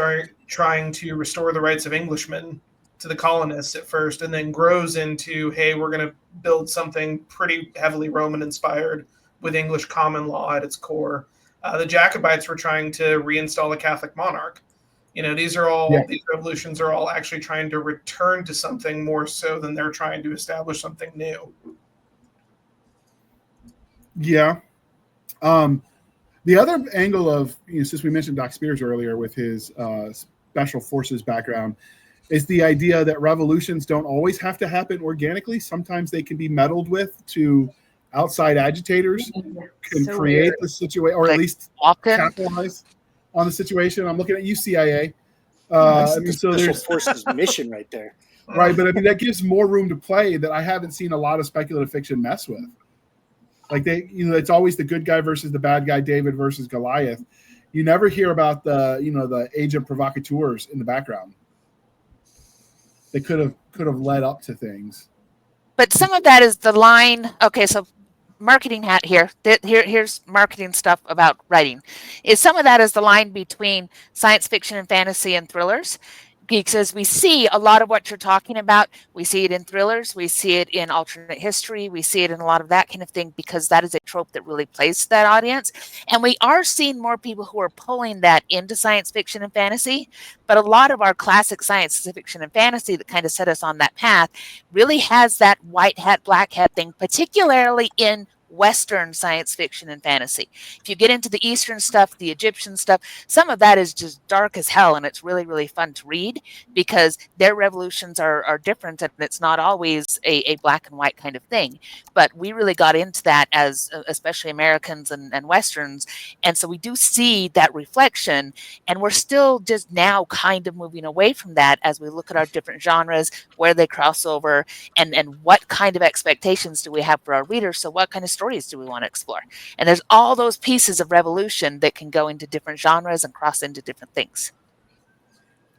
trying to restore the rights of Englishmen to the colonists at first, and then grows into, hey, we're going to build something pretty heavily Roman inspired with English common law at its core. The Jacobites were trying to reinstall a Catholic monarch. You know, these revolutions are all actually trying to return to something more so than they're trying to establish something new. Yeah. The other angle of, since we mentioned Doc Spears earlier with his special forces background, is the idea that revolutions don't always have to happen organically. Sometimes they can be meddled with to outside agitators can create the situation, or at least capitalize on the situation. I'm looking at you, CIA. That's the special forces mission right there. Right, but I mean, that gives more room to play that I haven't seen a lot of speculative fiction mess with. Like it's always the good guy versus the bad guy, David versus Goliath. You never hear about the agent provocateurs in the background. They could have led up to things. But some of that is the line. Okay, so marketing hat here. Here's marketing stuff about writing. Some of that is the line between science fiction and fantasy and thrillers. Because we see a lot of what you're talking about. We see it in thrillers. We see it in alternate history. We see it in a lot of that kind of thing, because that is a trope that really plays to that audience. And we are seeing more people who are pulling that into science fiction and fantasy. But a lot of our classic science fiction and fantasy that kind of set us on that path really has that white hat, black hat thing, particularly in Western science fiction and fantasy. If you get into the Eastern stuff, the Egyptian stuff, some of that is just dark as hell, and it's really, really fun to read because their revolutions are different, and it's not always a black and white kind of thing. But we really got into that as especially Americans and Westerns, and so we do see that reflection, and we're still just now kind of moving away from that as we look at our different genres, where they cross over, and what kind of expectations do we have for our readers. So what kind of stories do we want to explore? And there's all those pieces of revolution that can go into different genres and cross into different things.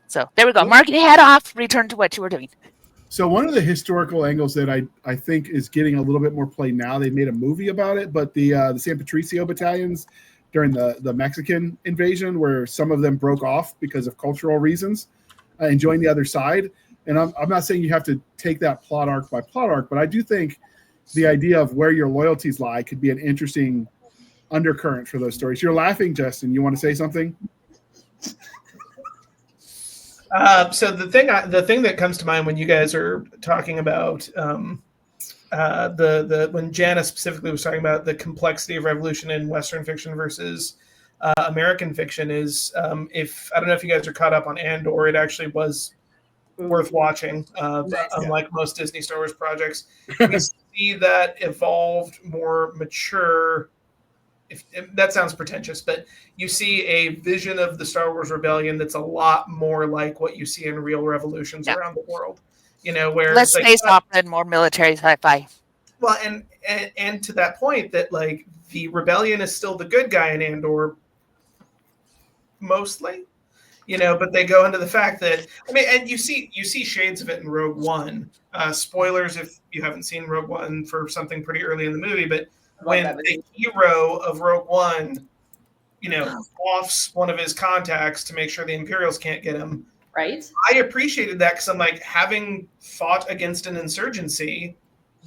So there we go. Marketing hat off, return to what you were doing. So one of the historical angles that I think is getting a little bit more play now, they made a movie about it, but the San Patricio battalions during the Mexican invasion, where some of them broke off because of cultural reasons and joined the other side. And I'm not saying you have to take that plot arc by plot arc, but I do think the idea of where your loyalties lie could be an interesting undercurrent for those stories. You're laughing, Justin. You want to say something? So the thing that comes to mind when you guys are talking about when Janice specifically was talking about the complexity of revolution in Western fiction versus American fiction is if I don't know if you guys are caught up on Andor, it actually was worth watching. Unlike most Disney Star Wars projects, we see that evolved, more mature. If that sounds pretentious, but you see a vision of the Star Wars rebellion that's a lot more like what you see in real revolutions around the world. You know, where less space opera and more military sci-fi. Well, and to that point, that like the rebellion is still the good guy in Andor, mostly. You know, but they go into the fact that and you see shades of it in Rogue One. Spoilers if you haven't seen Rogue One for something pretty early in the movie, but when the hero of Rogue One, offs one of his contacts to make sure the Imperials can't get him. Right. I appreciated that because I'm like, having fought against an insurgency,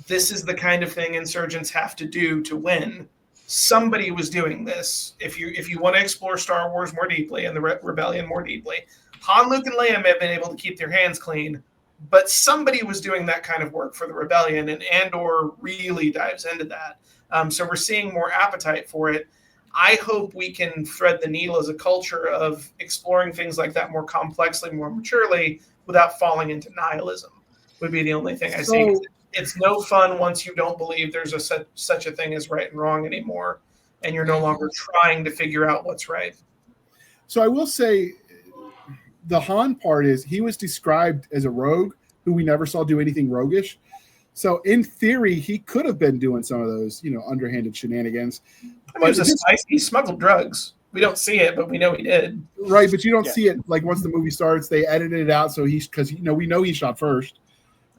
this is the kind of thing insurgents have to do to win. Somebody was doing this. If you want to explore Star Wars more deeply and the rebellion more deeply, Han, Luke, and Leia may have been able to keep their hands clean, but somebody was doing that kind of work for the rebellion, and Andor really dives into that. So we're seeing more appetite for it. I hope we can thread the needle as a culture of exploring things like that more complexly, more maturely, without falling into nihilism, would be the only thing I say. It's no fun once you don't believe there's such a thing as right and wrong anymore, and you're no longer trying to figure out what's right. So I will say the Han part is he was described as a rogue who we never saw do anything roguish. So in theory, he could have been doing some of those, underhanded shenanigans. But he smuggled drugs. We don't see it, but we know he did. Right, but you don't see it like once the movie starts. They edited it out, so because we know he shot first.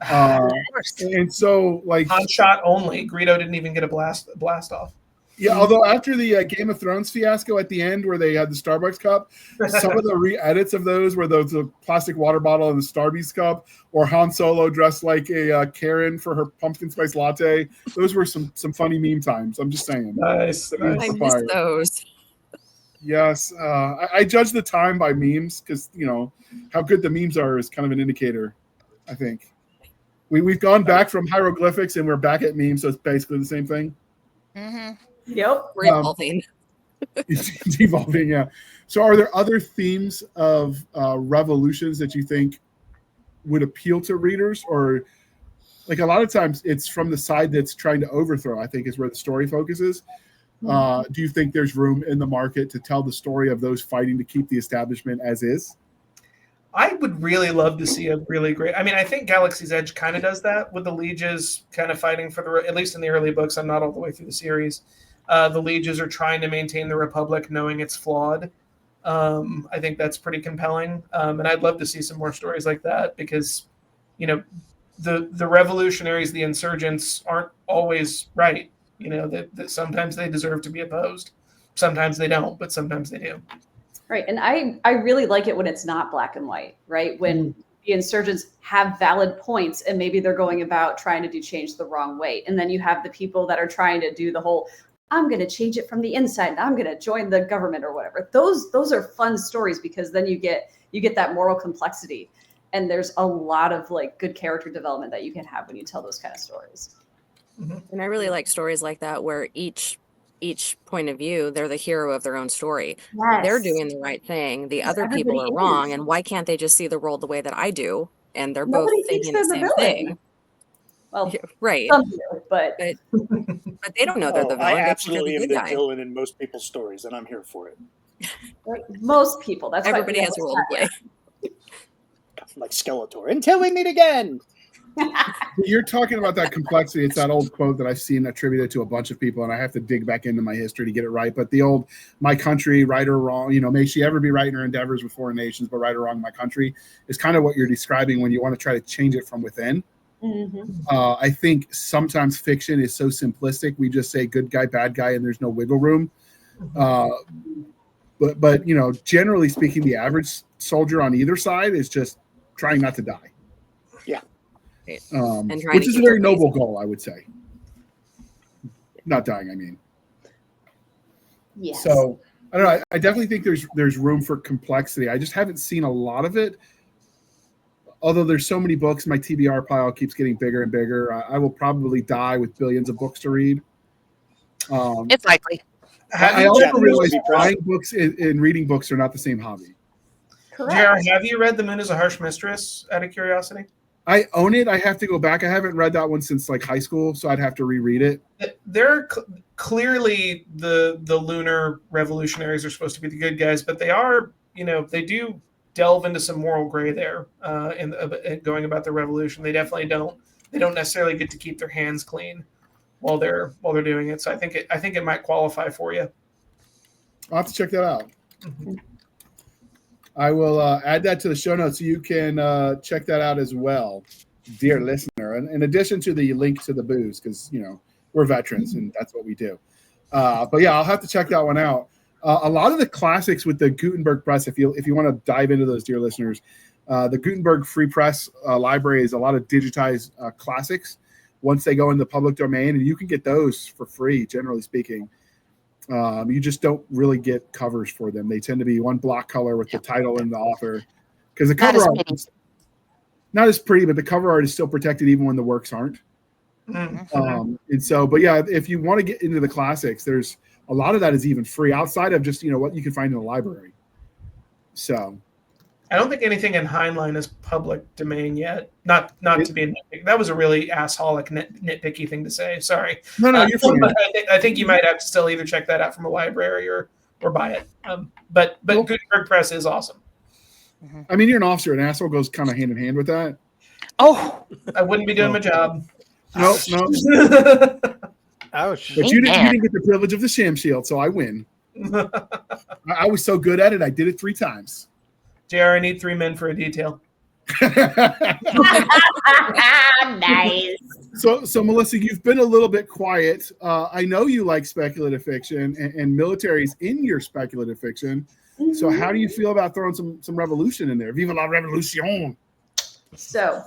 And so like Han shot only. Greedo didn't even get a blast off. Yeah, although after the Game of Thrones fiasco at the end where they had the Starbucks cup, some of the re-edits of those were the plastic water bottle and the Starbucks cup, or Han Solo dressed like a Karen for her pumpkin spice latte. Those were some funny meme times. I'm just saying. Nice. I missed those. Yes, I judge the time by memes because how good the memes are is kind of an indicator. I think we've gone back from hieroglyphics and we're back at memes, so it's basically the same thing. Mm-hmm. Yep. We're evolving. It's evolving, yeah. So are there other themes of revolutions that you think would appeal to readers? Or like a lot of times it's from the side that's trying to overthrow, I think is where the story focuses. Do you think there's room in the market to tell the story of those fighting to keep the establishment as is? I would really love to see a really great. I mean, I think Galaxy's Edge kind of does that with the lieges kind of fighting for at least in the early books. I'm not all the way through the series. The lieges are trying to maintain the Republic, knowing it's flawed. I think that's pretty compelling, and I'd love to see some more stories like that because, the revolutionaries, the insurgents, aren't always right. That sometimes they deserve to be opposed, sometimes they don't, but sometimes they do. Right. And I really like it when it's not black and white, right? When the insurgents have valid points and maybe they're going about trying to do change the wrong way. And then you have the people that are trying to do the whole, I'm going to change it from the inside and I'm going to join the government or whatever. Those are fun stories because then you get that moral complexity. And there's a lot of like good character development that you can have when you tell those kind of stories. Mm-hmm. And I really like stories like that where each point of view, they're the hero of their own story. Yes. They're doing the right thing. The other people are wrong. And why can't they just see the world the way that I do? And they're both thinking the same thing. Well, yeah, right. Some do, but they don't know they're the villain. I absolutely am the villain in most people's stories, and I'm here for it. Most people. That's everybody has a role to play. Like Skeletor. Until we meet again. You're talking about that complexity. It's that old quote that I've seen attributed to a bunch of people, and I have to dig back into my history to get it right. But the old, my country, right or wrong, may she ever be right in her endeavors with foreign nations, but right or wrong, my country, is kind of what you're describing when you want to try to change it from within. Mm-hmm. I think sometimes fiction is so simplistic. We just say good guy, bad guy, and there's no wiggle room. But generally speaking, the average soldier on either side is just trying not to die. Yeah. Which is a very noble goal, I would say. Not dying, I mean. Yes. So I don't know. I definitely think there's room for complexity. I just haven't seen a lot of it. Although there's so many books, my TBR pile keeps getting bigger and bigger. I will probably die with billions of books to read. It's likely. I also realize buying books and reading books are not the same hobby. Correct. Jared, have you read The Moon is a Harsh Mistress out of curiosity? I own it. I have to go back. I haven't read that one since like high school, so I'd have to reread it. They're clearly the lunar revolutionaries are supposed to be the good guys, but they are, they do delve into some moral gray there in going about the revolution. They definitely don't. They don't necessarily get to keep their hands clean while they're doing it. So I think it might qualify for you. I'll have to check that out. Mm-hmm. I will add that to the show notes so you can check that out as well, dear listener. And in addition to the link to the booze, because we're veterans and that's what we do. But yeah, I'll have to check that one out. A lot of the classics with the Gutenberg Press, if you want to dive into those, dear listeners, the Gutenberg Free Press library is a lot of digitized classics once they go in the public domain, and you can get those for free, generally speaking. You just don't really get covers for them. They tend to be one block color with the title and the author. because the Not cover as art pretty. is not as pretty, but the cover art is still protected even when the works aren't. And so, but yeah, if you want to get into the classics, there's a lot of that is even free outside of just what you can find in the library. So I don't think anything in Heinlein is public domain yet. Not to be a nitpick. That was a really assholic nitpicky thing to say. Sorry. No, you're fine. But I think you might have to still either check that out from a library or buy it. But Gutenberg Press is awesome. I mean, you're an officer. An asshole goes kind of hand in hand with that. Oh, I wouldn't be doing my job. No. Ouch. But you didn't get the privilege of the sham shield, so I win. I was so good at it, I did it 3 times. JR, I need 3 men for a detail. Nice. So Melissa, you've been a little bit quiet. I know you like speculative fiction, and military's in your speculative fiction. So how do you feel about throwing some revolution in there? Viva La Revolucion. So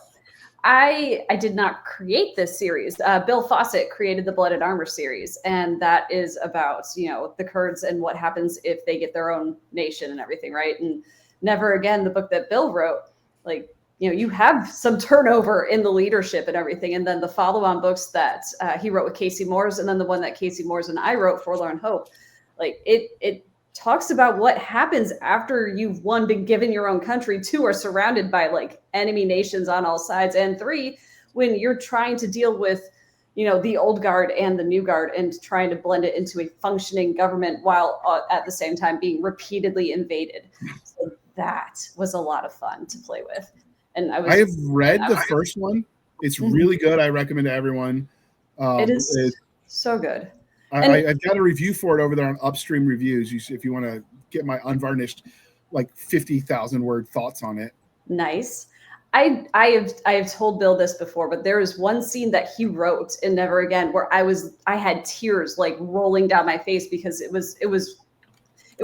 I did not create this series. Bill Fawcett created the Blood and Armor series, and that is about the Kurds and what happens if they get their own nation and everything, right? And Never Again, the book that Bill wrote, you have some turnover in the leadership and everything, and then the follow-on books that he wrote with Casey Moores, and then the one that Casey Moores and I wrote, Forlorn Hope, it talks about what happens after you've, 1, been given your own country, 2, are surrounded by enemy nations on all sides, and 3, when you're trying to deal with the old guard and the new guard and trying to blend it into a functioning government while at the same time being repeatedly invaded. So that was a lot of fun to play with. And I have read the first one. It's really good. I recommend to everyone. It is so good. I've got a review for it over there on Upstream Reviews. If you want to get my unvarnished, 50,000 word thoughts on it. Nice. I have told Bill this before, but there is one scene that he wrote in Never Again where I had tears rolling down my face because it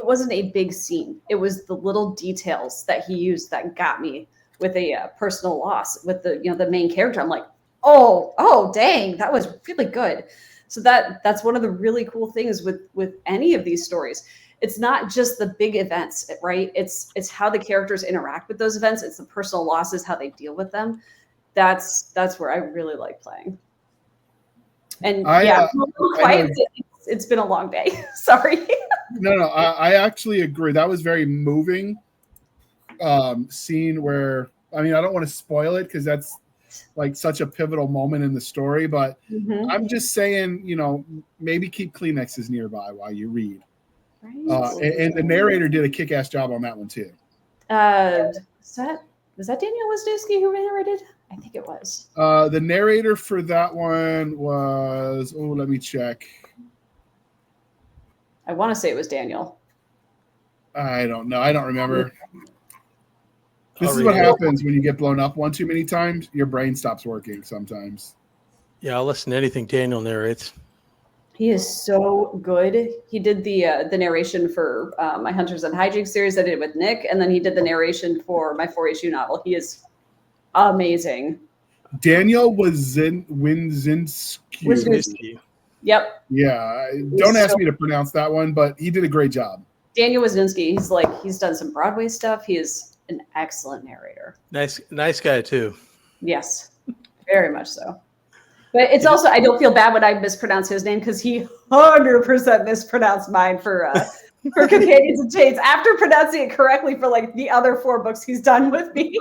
wasn't a big scene. It was the little details that he used that got me with a personal loss with the main character. I'm like, oh, dang, that was really good. So that's one of the really cool things with any of these stories. It's not just the big events, right? It's how the characters interact with those events. It's the personal losses, how they deal with them. That's where I really like playing. And I'm a little quiet. It's been a long day. Sorry. No, I actually agree. That was very moving scene where, I don't want to spoil it because that's such a pivotal moment in the story, but I'm just saying, maybe keep Kleenexes nearby while you read. Right. And the narrator did a kick-ass job on that one too. Was that Daniel Wisniewski who narrated? I think it was. The narrator for that one was, let me check. I want to say it was Daniel. I don't know. I don't remember. This is what happens when you get blown up one too many times. Your brain stops working sometimes. Yeah, I'll listen to anything Daniel narrates. He is so good. He did the narration for my Hunters and Hijinks series I did with Nick, and then he did the narration for my 4-issue novel. He is amazing. Daniel Wisniewski. Yep. Yeah. Don't ask me to pronounce that one, but he did a great job. Daniel Wisniewski. He's done some Broadway stuff. He is an excellent narrator. Nice guy too. Yes, very much so. But it's also, I don't feel bad when I mispronounce his name because he 100% mispronounced mine for Companions and Chains after pronouncing it correctly for the other 4 books he's done with me.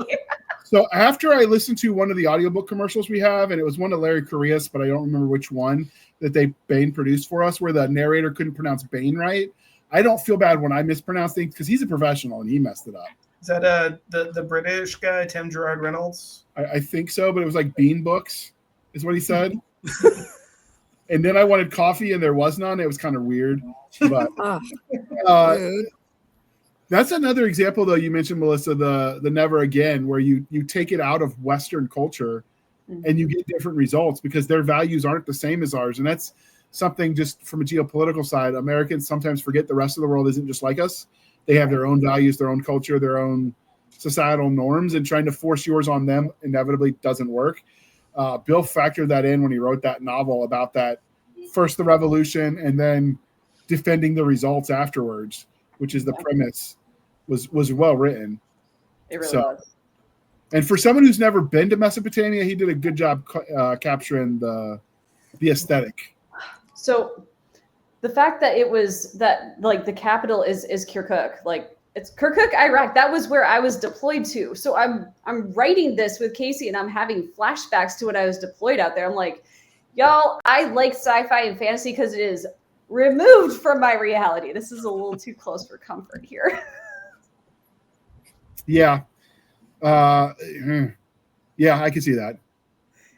So after I listened to one of the audiobook commercials we have, and it was one of Larry Correa's, but I don't remember which one that Bane produced for us, where the narrator couldn't pronounce Bane right. I don't feel bad when I mispronounce things because he's a professional and he messed it up. Is that the British guy, Tim Gerard Reynolds? I think so, but it was Bean Books is what he said. And then I wanted coffee and there was none. It was kind of weird. But that's another example, though, you mentioned, Melissa, the Never Again, where you take it out of Western culture and you get different results because their values aren't the same as ours. And that's something just from a geopolitical side. Americans sometimes forget the rest of the world isn't just like us. They have their own values, their own culture, their own societal norms, and trying to force yours on them inevitably doesn't work. Bill factored that in when he wrote that novel about that, first the revolution and then defending the results afterwards, which is the premise, was well written. It really does. And for someone who's never been to Mesopotamia, he did a good job capturing the aesthetic. So the fact that it was that like the capital is Kirkuk, like it's Kirkuk, Iraq. That was where I was deployed to. So I'm writing this with Casey and I'm having flashbacks to when I was deployed out there. I'm like, y'all, I like sci-fi and fantasy because it is removed from my reality. This is a little too close for comfort here. Yeah. Yeah, I can see that.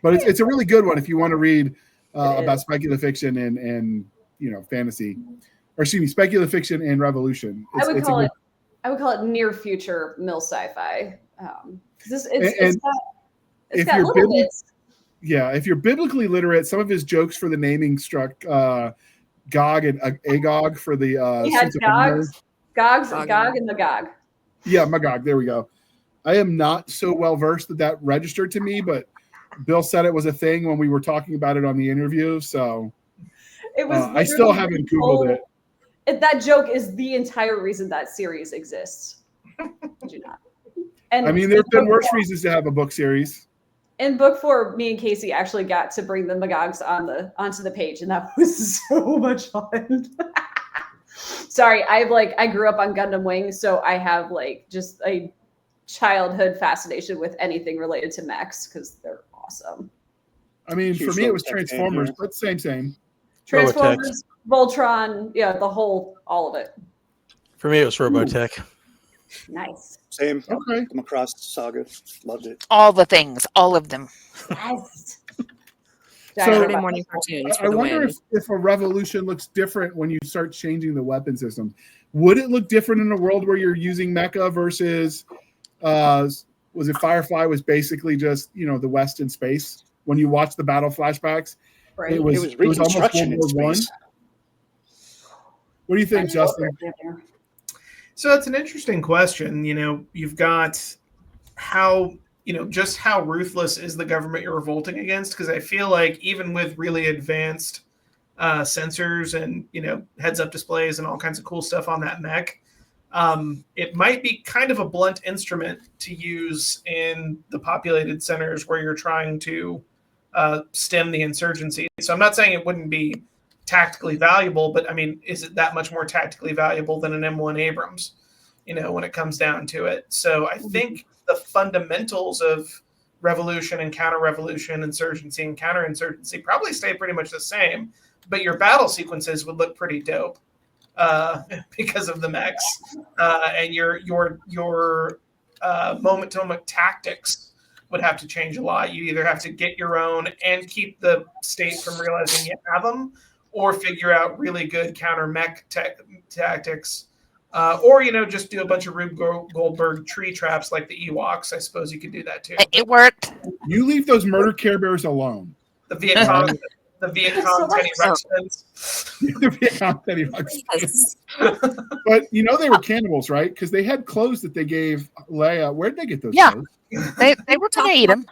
But it's a really good one if you want to read about speculative fiction and fantasy. Or excuse me, speculative fiction and revolution. I would call it near future mill sci-fi. It's got little bits. Yeah, if you're biblically literate, some of his jokes for the naming struck Gog and Agog for the. He had Gog and Magog. Yeah, Magog. There we go. I am not so well versed that registered to me, but Bill said it was a thing when we were talking about it on the interview. So it was. I still haven't Googled it. That joke is the entire reason that series exists. Do not. And I mean, there's been worse reasons to have a book series. In book 4, me and Casey actually got to bring the Magogs onto the page, and that was so much fun. Sorry, I grew up on Gundam Wing, so I have just a childhood fascination with anything related to mechs because they're awesome. I mean, for me, it was Transformers, but same. Transformers, Voltron, yeah, all of it. For me, it was Robotech. Nice. Same. Okay. Come across Saga. Loved it. All the things, all of them. Yes. Saturday morning cartoons. I wonder if a revolution looks different when you start changing the weapon system. Would it look different in a world where you're using mecha versus, was it Firefly was basically just, the West in space? When you watch the battle flashbacks, right. it was almost Reconstruction World War I. What do you think, Justin? So that's an interesting question. You've got how ruthless is the government you're revolting against? Because I feel like even with really advanced sensors and, heads-up displays and all kinds of cool stuff on that mech, it might be kind of a blunt instrument to use in the populated centers where you're trying to stem the insurgency. So I'm not saying it wouldn't be tactically valuable, but I mean, is it that much more tactically valuable than an M1 Abrams, when it comes down to it? So I think the fundamentals of revolution and counter-revolution, insurgency and counterinsurgency probably stay pretty much the same, but your battle sequences would look pretty dope because of the mechs, and your moment-to-moment tactics would have to change a lot. You either have to get your own and keep the state from realizing you have them, or figure out really good counter mech tactics, or just do a bunch of Rube Goldberg tree traps like the Ewoks. I suppose you could do that too. It worked. You leave those murder Care Bears alone. The Viet Cong, Teddy Ruxpins. The Viet Cong Teddy Ruxpins. But they were cannibals, right? Because they had clothes that they gave Leia. Where'd they get those clothes? They were going to eat them.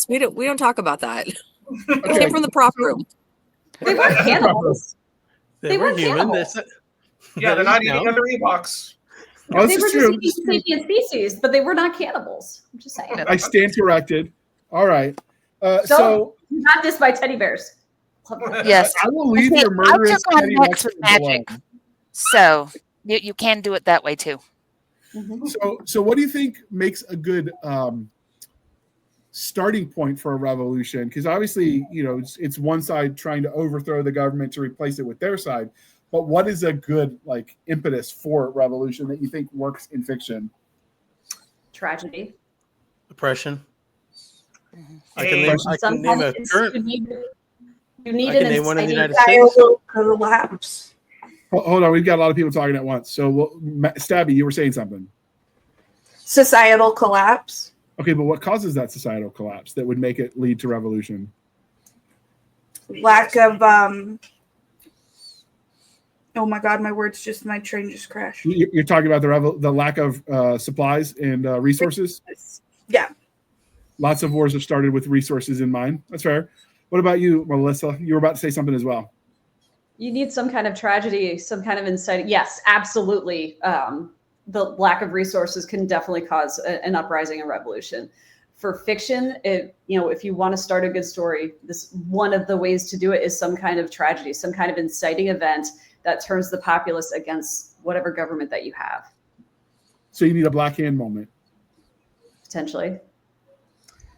We don't talk about that. It came from the prop room. They weren't cannibals. They were human. Yeah, they're not eating other Ewoks. Oh, They this were is just true. eating sapient species, but they were not cannibals. I'm just saying. I stand corrected. All right. So not this by teddy bears. Yes. I will leave Okay, your murderous I took on Teddy mechs with Ruxpins magic. alone. So you can do it that way too. So what do you think makes a good starting point for a revolution? Because obviously, it's one side trying to overthrow the government to replace it with their side. But what is a good impetus for revolution that you think works in fiction? Tragedy. Oppression. I Hey, can name a current. You need I can an name one in the United Societal States. collapse. Hold on, we've got a lot of people talking at once. So, Stabby, you were saying something. Societal collapse. Okay, but what causes that societal collapse that would make it lead to revolution? Lack of oh my god, my train just crashed. You're talking about the lack of supplies and resources? Yeah. Lots of wars have started with resources in mind. That's fair. What about you, Melissa? You were about to say something as well. You need some kind of tragedy, some kind of inciting. Yes, absolutely. the lack of resources can definitely cause an uprising and revolution. For fiction, if you want to start a good story, one of the ways to do it is some kind of tragedy, some kind of inciting event that turns the populace against whatever government that you have. So you need a Black Hand moment. Potentially.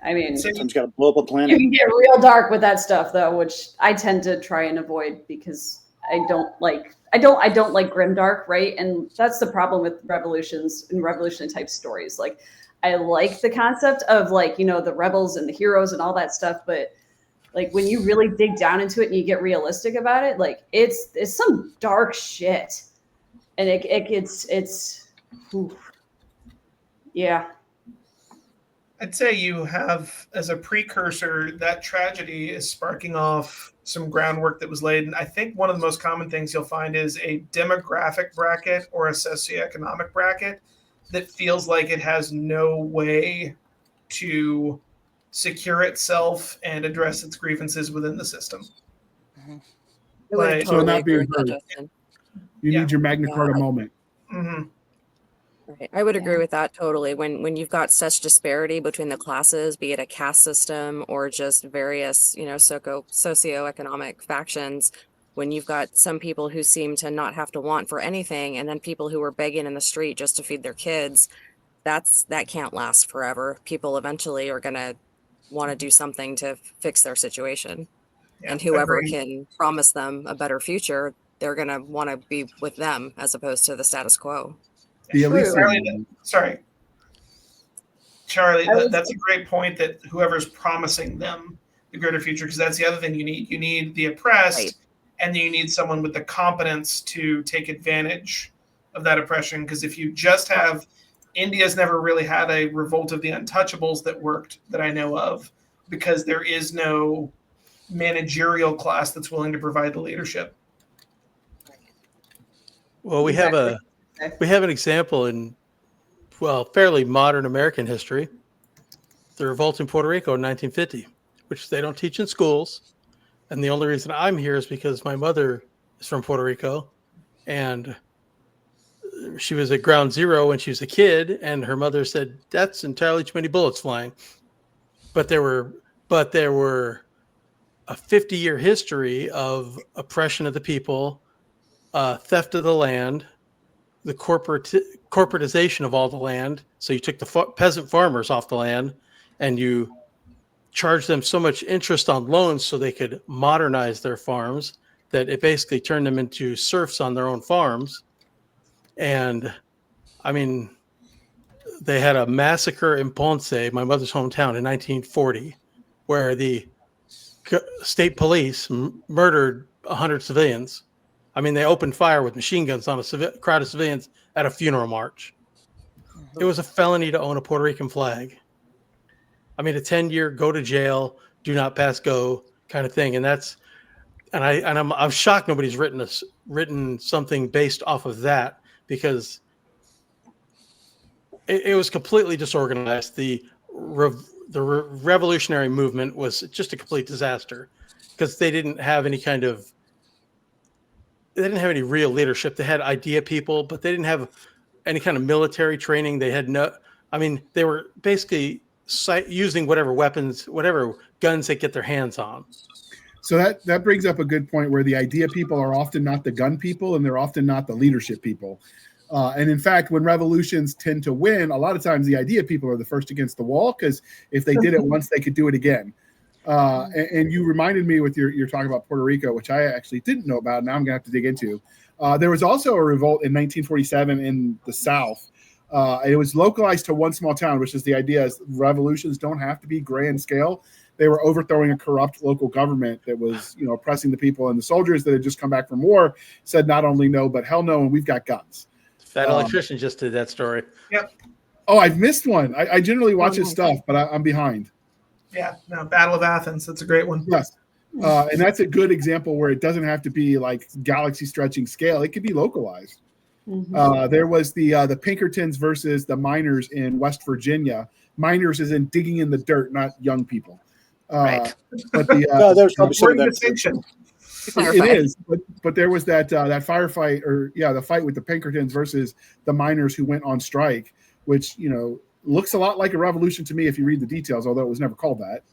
I mean, sometimes got to blow up a planet. You can get real dark with that stuff, though, which I tend to try and avoid because I don't like grimdark, right? And that's the problem with revolutions and revolutionary type stories. Like, I like the concept of the rebels and the heroes and all that stuff, but like when you really dig down into it and you get realistic about it, like it's some dark shit, and yeah. I'd say you have, as a precursor, that tragedy is sparking off some groundwork that was laid. And I think one of the most common things you'll find is a demographic bracket or a socioeconomic bracket that feels like it has no way to secure itself and address its grievances within the system. Like, so not being heard. Justin. You need your Magna Carta moment. Mm-hmm. Right. I would agree with that totally. When you've got such disparity between the classes, be it a caste system or just various, socioeconomic factions, when you've got some people who seem to not have to want for anything, and then people who are begging in the street just to feed their kids, that can't last forever. People eventually are going to want to do something to fix their situation. Yeah, and whoever can promise them a better future, they're going to want to be with them as opposed to the status quo. Charlie, that's a great point, that whoever's promising them the greater future, because that's the other thing you need. You need the oppressed, right, and then you need someone with the competence to take advantage of that oppression. Because if you just have, India's never really had a revolt of the untouchables that worked that I know of, because there is no managerial class that's willing to provide the leadership. Well, we have an example in, fairly modern American history, the revolt in Puerto Rico in 1950, which they don't teach in schools. And the only reason I'm here is because my mother is from Puerto Rico, and she was at ground zero when she was a kid, and her mother said, "That's entirely too many bullets flying." But there were a 50-year history of oppression of the people, theft of the land, the corporatization of all the land. So you took the peasant farmers off the land and you charged them so much interest on loans so they could modernize their farms that it basically turned them into serfs on their own farms. And I mean, they had a massacre in Ponce, my mother's hometown, in 1940, where the state police murdered 100 civilians. I mean, they opened fire with machine guns on a crowd of civilians at a funeral march. It was a felony to own a Puerto Rican flag. I mean, a 10-year go to jail, do not pass go kind of thing. And I'm shocked nobody's written something based off of that, because it was completely disorganized. The revolutionary movement was just a complete disaster because they didn't have any real leadership. They had idea people, but they didn't have any kind of military training. They had they were basically using whatever weapons, whatever guns they get their hands on. So that brings up a good point, where the idea people are often not the gun people, and they're often not the leadership people. And in fact, when revolutions tend to win, a lot of times the idea people are the first against the wall, because if they did it once, they could do it again. And you reminded me with your talk about Puerto Rico, which I actually didn't know about. Now I'm going to have to dig into. There was also a revolt in 1947 in the South. It was localized to one small town, which is the idea is revolutions don't have to be grand scale. They were overthrowing a corrupt local government that was, oppressing the people, and the soldiers that had just come back from war said not only no, but hell no, and we've got guns. Fat Electrician just did that story. Yep. Oh, I've missed one. I generally watch his stuff, but I'm behind. Yeah, no, Battle of Athens. That's a great one. Yes. And that's a good example where it doesn't have to be like galaxy stretching scale. It could be localized. Mm-hmm. There was the Pinkertons versus the miners in West Virginia. Miners is in digging in the dirt, not young people. Right. But there's probably some of that. clarify. It is, but there was that firefight, or the fight with the Pinkertons versus the miners who went on strike, which looks a lot like a revolution to me if you read the details, although it was never called that.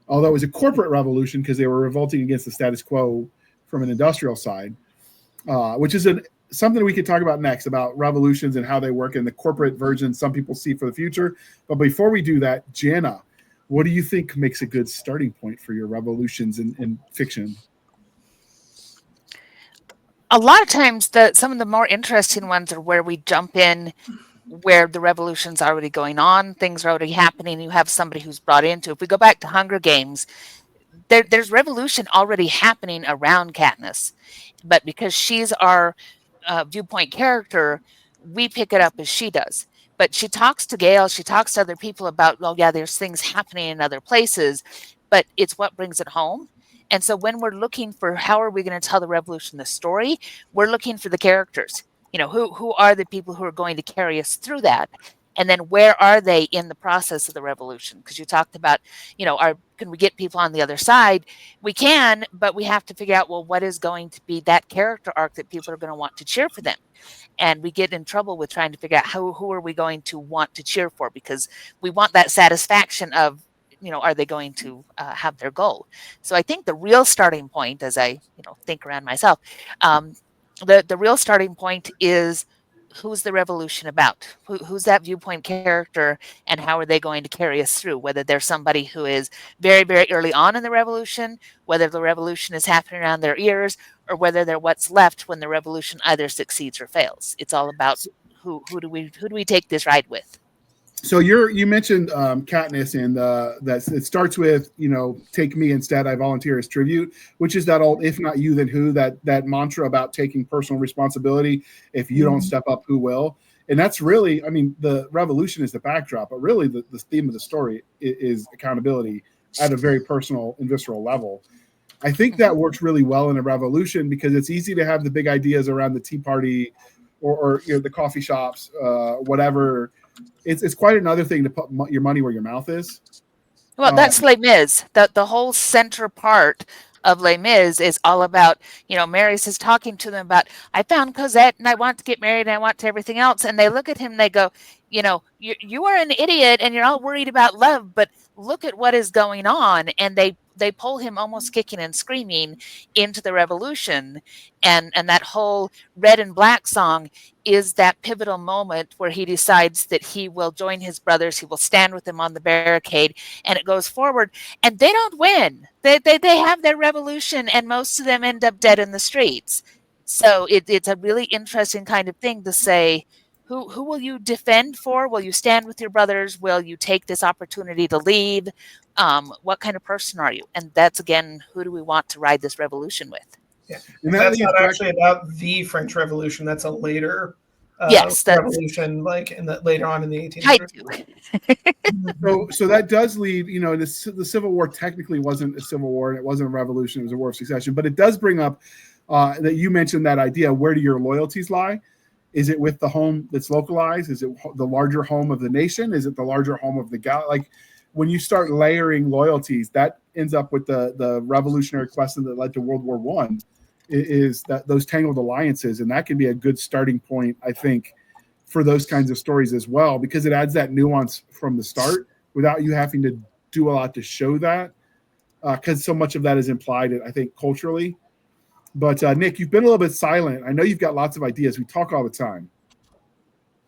Although it was a corporate revolution because they were revolting against the status quo from an industrial side, which is something we could talk about next, about revolutions and how they work in the corporate version some people see for the future. But before we do that, Jana, what do you think makes a good starting point for your revolutions in fiction? A lot of times, some of the more interesting ones are where we jump in where the revolution's already going on, things are already happening, you have somebody who's brought into. If we go back to Hunger Games, there's revolution already happening around Katniss, but because she's our viewpoint character, we pick it up as she does. But she talks to Gale, she talks to other people about, well, yeah, there's things happening in other places, but it's what brings it home. And so when we're looking for how are we going to tell the revolution the story, we're looking for the characters. Who are the people who are going to carry us through that? And then where are they in the process of the revolution? Because you talked about, can we get people on the other side? We can, but we have to figure out, well, what is going to be that character arc that people are going to want to cheer for them? And we get in trouble with trying to figure out who are we going to want to cheer for, because we want that satisfaction of, are they going to have their goal? So I think the real starting point, as I, think around myself, the real starting point is, who's the revolution about? Who's that viewpoint character, and how are they going to carry us through? Whether they're somebody who is very, very early on in the revolution, whether the revolution is happening around their ears, or whether they're what's left when the revolution either succeeds or fails. It's all about who do we take this ride with? So you mentioned Katniss, and that it starts with take me instead, I volunteer as tribute, which is that old if not you then who, that mantra about taking personal responsibility. If you don't step up, who will? And that's really, the revolution is the backdrop, but really the theme of the story is accountability at a very personal and visceral level. I think that works really well in a revolution because it's easy to have the big ideas around the Tea Party or the coffee shops, whatever. It's quite another thing to put your money where your mouth is. Well, that's Les Mis. The whole center part of Les Mis is all about, Mary's is talking to them about, I found Cosette and I want to get married and I want to everything else. And they look at him and they go, you are an idiot and you're all worried about love, but look at what is going on. And they pull him almost kicking and screaming into the revolution. And that whole Red and Black song is that pivotal moment where he decides that he will join his brothers, he will stand with them on the barricade, and it goes forward. And they don't win. They have their revolution, and most of them end up dead in the streets. So it's a really interesting kind of thing to say, who will you defend for? Will you stand with your brothers? Will you take this opportunity to leave? What kind of person are you? And that's, again, who do we want to ride this revolution with? Yeah, and that's not actually about the French Revolution. That's a later revolution, like later on in the 1800s. So that does lead, the Civil War technically wasn't a civil war, and it wasn't a revolution; it was a war of succession. But it does bring up that you mentioned that idea. Where do your loyalties lie? Is it with the home that's localized? Is it the larger home of the nation? Is it the larger home of the like? When you start layering loyalties, that ends up with the revolutionary question that led to World War I. Is that those tangled alliances, and that can be a good starting point, I think, for those kinds of stories as well, because it adds that nuance from the start without you having to do a lot to show that, because so much of that is implied, I think, culturally. But Nick, you've been a little bit silent. I know you've got lots of ideas. We talk all the time.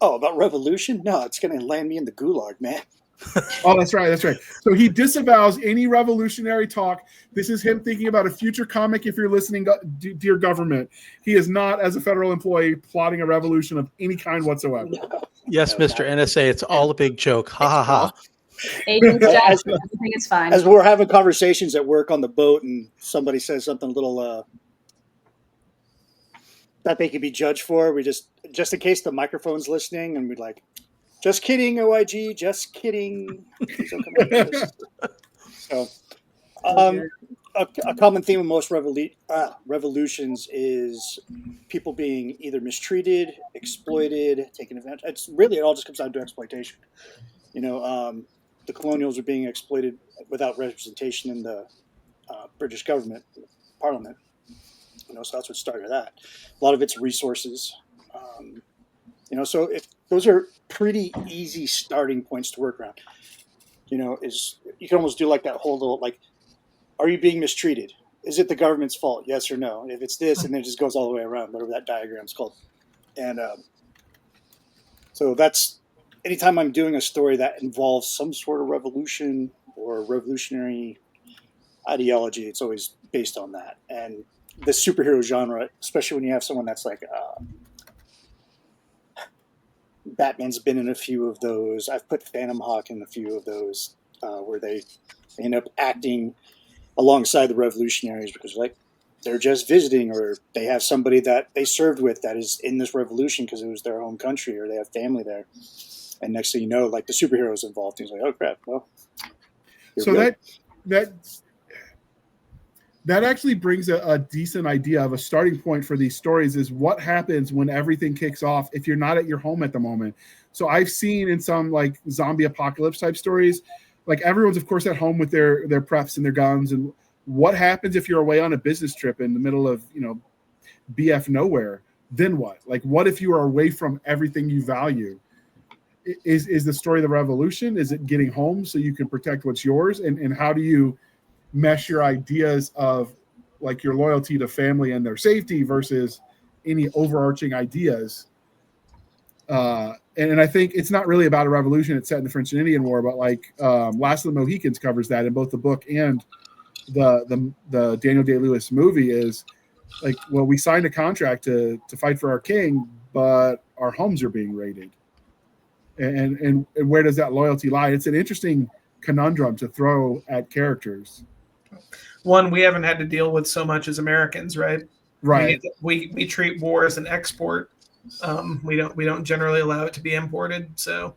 Oh, about revolution? No, it's going to land me in the gulag, man. Oh, that's right. So he disavows any revolutionary talk. This is him thinking about a future comic. If you're listening, dear government, he is not, as a federal employee, plotting a revolution of any kind whatsoever. Yes, Mr. NSA, it's all a big joke. Ha ha ha. Everything is fine. As we're having conversations at work on the boat, and somebody says something a little that they could be judged for, we just in case the microphone's listening, and we'd like, just kidding, OIG, just kidding. So, a common theme of most revolutions is people being either mistreated, exploited, taken advantage. It all just comes down to exploitation. The colonials are being exploited without representation in the British government. Parliament. So that's what started that. A lot of it's resources. So if those are pretty easy starting points to work around. Is you can almost do like that whole little like, are you being mistreated? Is it the government's fault? Yes or no? And if it's this, and then it just goes all the way around, whatever that diagram's called. And so that's anytime I'm doing a story that involves some sort of revolution or revolutionary ideology, it's always based on that. And the superhero genre, especially when you have someone that's like Batman's been in a few of those. I've put Phantom Hawk in a few of those where they end up acting alongside the revolutionaries because like they're just visiting, or they have somebody that they served with that is in this revolution because it was their home country, or they have family there. And next thing you know, like the superhero's involved. He's like, oh crap, well. So that actually brings a decent idea of a starting point for these stories is what happens when everything kicks off if you're not at your home at the moment. So I've seen in some like zombie apocalypse type stories, like everyone's of course at home with their preps and their guns. And what happens if you're away on a business trip in the middle of, BF nowhere? Then what? Like, what if you are away from everything you value? Is the story the revolution? Is it getting home so you can protect what's yours? And how do you mesh your ideas of like your loyalty to family and their safety versus any overarching ideas? And I think it's not really about a revolution. It's set in the French and Indian War, but like Last of the Mohicans covers that in both the book and the Daniel Day-Lewis movie is like, well, we signed a contract to fight for our king, but our homes are being raided. And where does that loyalty lie? It's an interesting conundrum to throw at characters. One we haven't had to deal with so much as Americans, right? Right. We treat war as an export. We don't generally allow it to be imported. So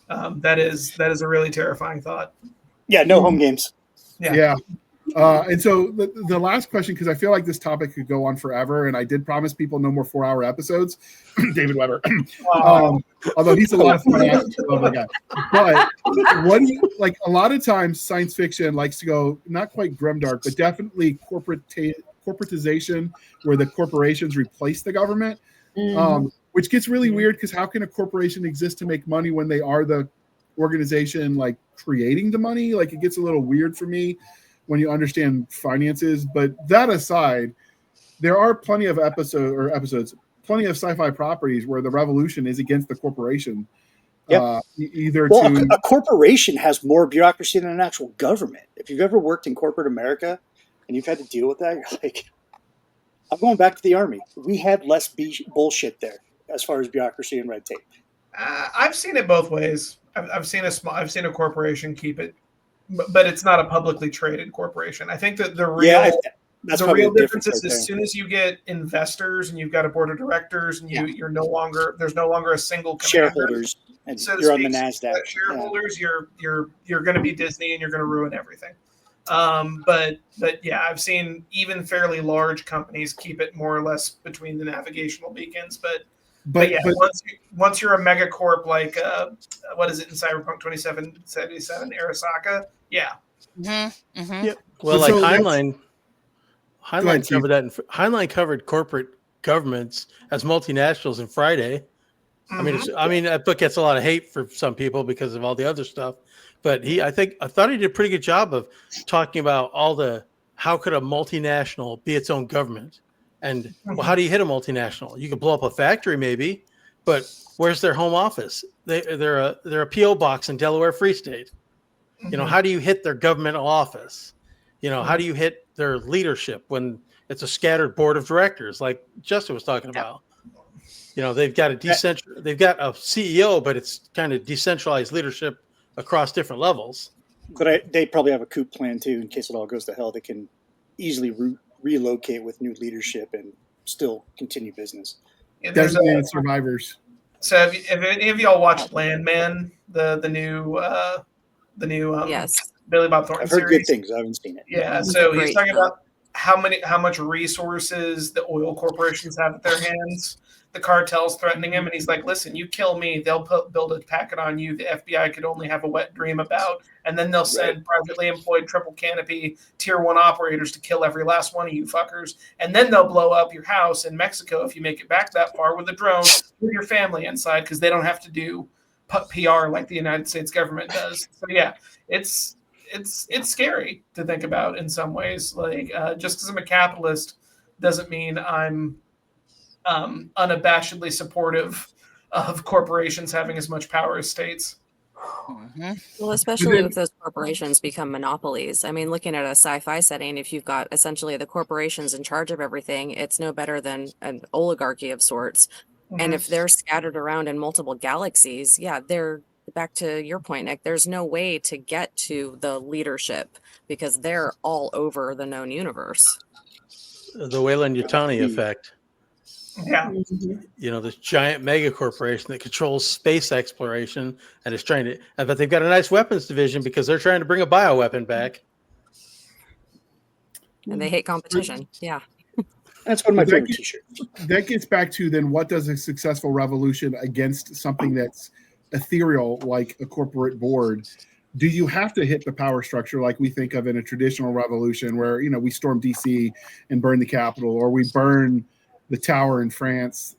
that is a really terrifying thought. Yeah, no home games. Yeah. And so the last question, because I feel like this topic could go on forever, and I did promise people no more 4-hour episodes. David Weber, although he's a lot of fun. Oh my god! But what do you like? A lot of times, science fiction likes to go not quite grimdark, but definitely corporatization, where the corporations replace the government, which gets really weird. Because how can a corporation exist to make money when they are the organization like creating the money? Like it gets a little weird for me when you understand finances. But that aside, there are plenty of episodes, plenty of sci-fi properties where the revolution is against the corporation. Yep. A corporation has more bureaucracy than an actual government. If you've ever worked in corporate America and you've had to deal with that, you're like, I'm going back to the army. We had less bullshit there as far as bureaucracy and red tape. I've seen it both ways. I've seen a corporation keep it, but it's not a publicly traded corporation. I think that the real difference is as soon as you get investors and you've got a board of directors and there's no longer a single shareholders, and so you're on the NASDAQ. Shareholders, you're going to be Disney and you're going to ruin everything. But yeah, I've seen even fairly large companies keep it more or less between the navigational beacons. But once you're a megacorp like what is it in Cyberpunk 2077 Arasaka? Yeah. Mm-hmm. Mm-hmm. Yep. Well, like Heinlein covered that. Heinlein covered corporate governments as multinationals in Friday. Mm-hmm. I mean, that book gets a lot of hate for some people because of all the other stuff. But I thought he did a pretty good job of talking about how could a multinational be its own government, and well, how do you hit a multinational? You could blow up a factory, maybe, but where's their home office? They're a PO box in Delaware Free State. Mm-hmm. How do you hit their governmental office? How do you hit their leadership when it's a scattered board of directors, like Justin was talking about? They've got a CEO, but it's kind of decentralized leadership across different levels. But they probably have a coup plan too, in case it all goes to hell. They can easily relocate with new leadership and still continue business. Yeah, Designated survivors. So have any of y'all watched Landman, the new yes, Billy Bob Thornton I've heard series? good things. I haven't seen it. Yeah, so he's talking about how much resources the oil corporations have at their hands. The cartel's threatening him, and he's like, listen, you kill me, they'll build a packet on you the FBI could only have a wet dream about, and then they'll send privately employed triple canopy tier 1 operators to kill every last one of you fuckers, and then they'll blow up your house in Mexico if you make it back that far with a drone with your family inside, because they don't have to do PR like the United States government does. So yeah, it's scary to think about in some ways. Like, just because I'm a capitalist doesn't mean I'm unabashedly supportive of corporations having as much power as states. Well, especially if those corporations become monopolies. I mean, looking at a sci-fi setting, if you've got essentially the corporations in charge of everything, it's no better than an oligarchy of sorts. And if they're scattered around in multiple galaxies, yeah, they're back to your point, Nick, there's no way to get to the leadership because they're all over the known universe. The Weyland-Yutani effect. Yeah. You know, this giant mega corporation that controls space exploration and is trying to, but they've got a nice weapons division because they're trying to bring a bioweapon back. And they hate competition. Yeah. That's one of my favorite t-shirts. That gets back to then what does a successful revolution against something that's ethereal like a corporate board? Do you have to hit the power structure like we think of in a traditional revolution where, you know, we storm DC and burn the Capitol, or we burn the tower in France,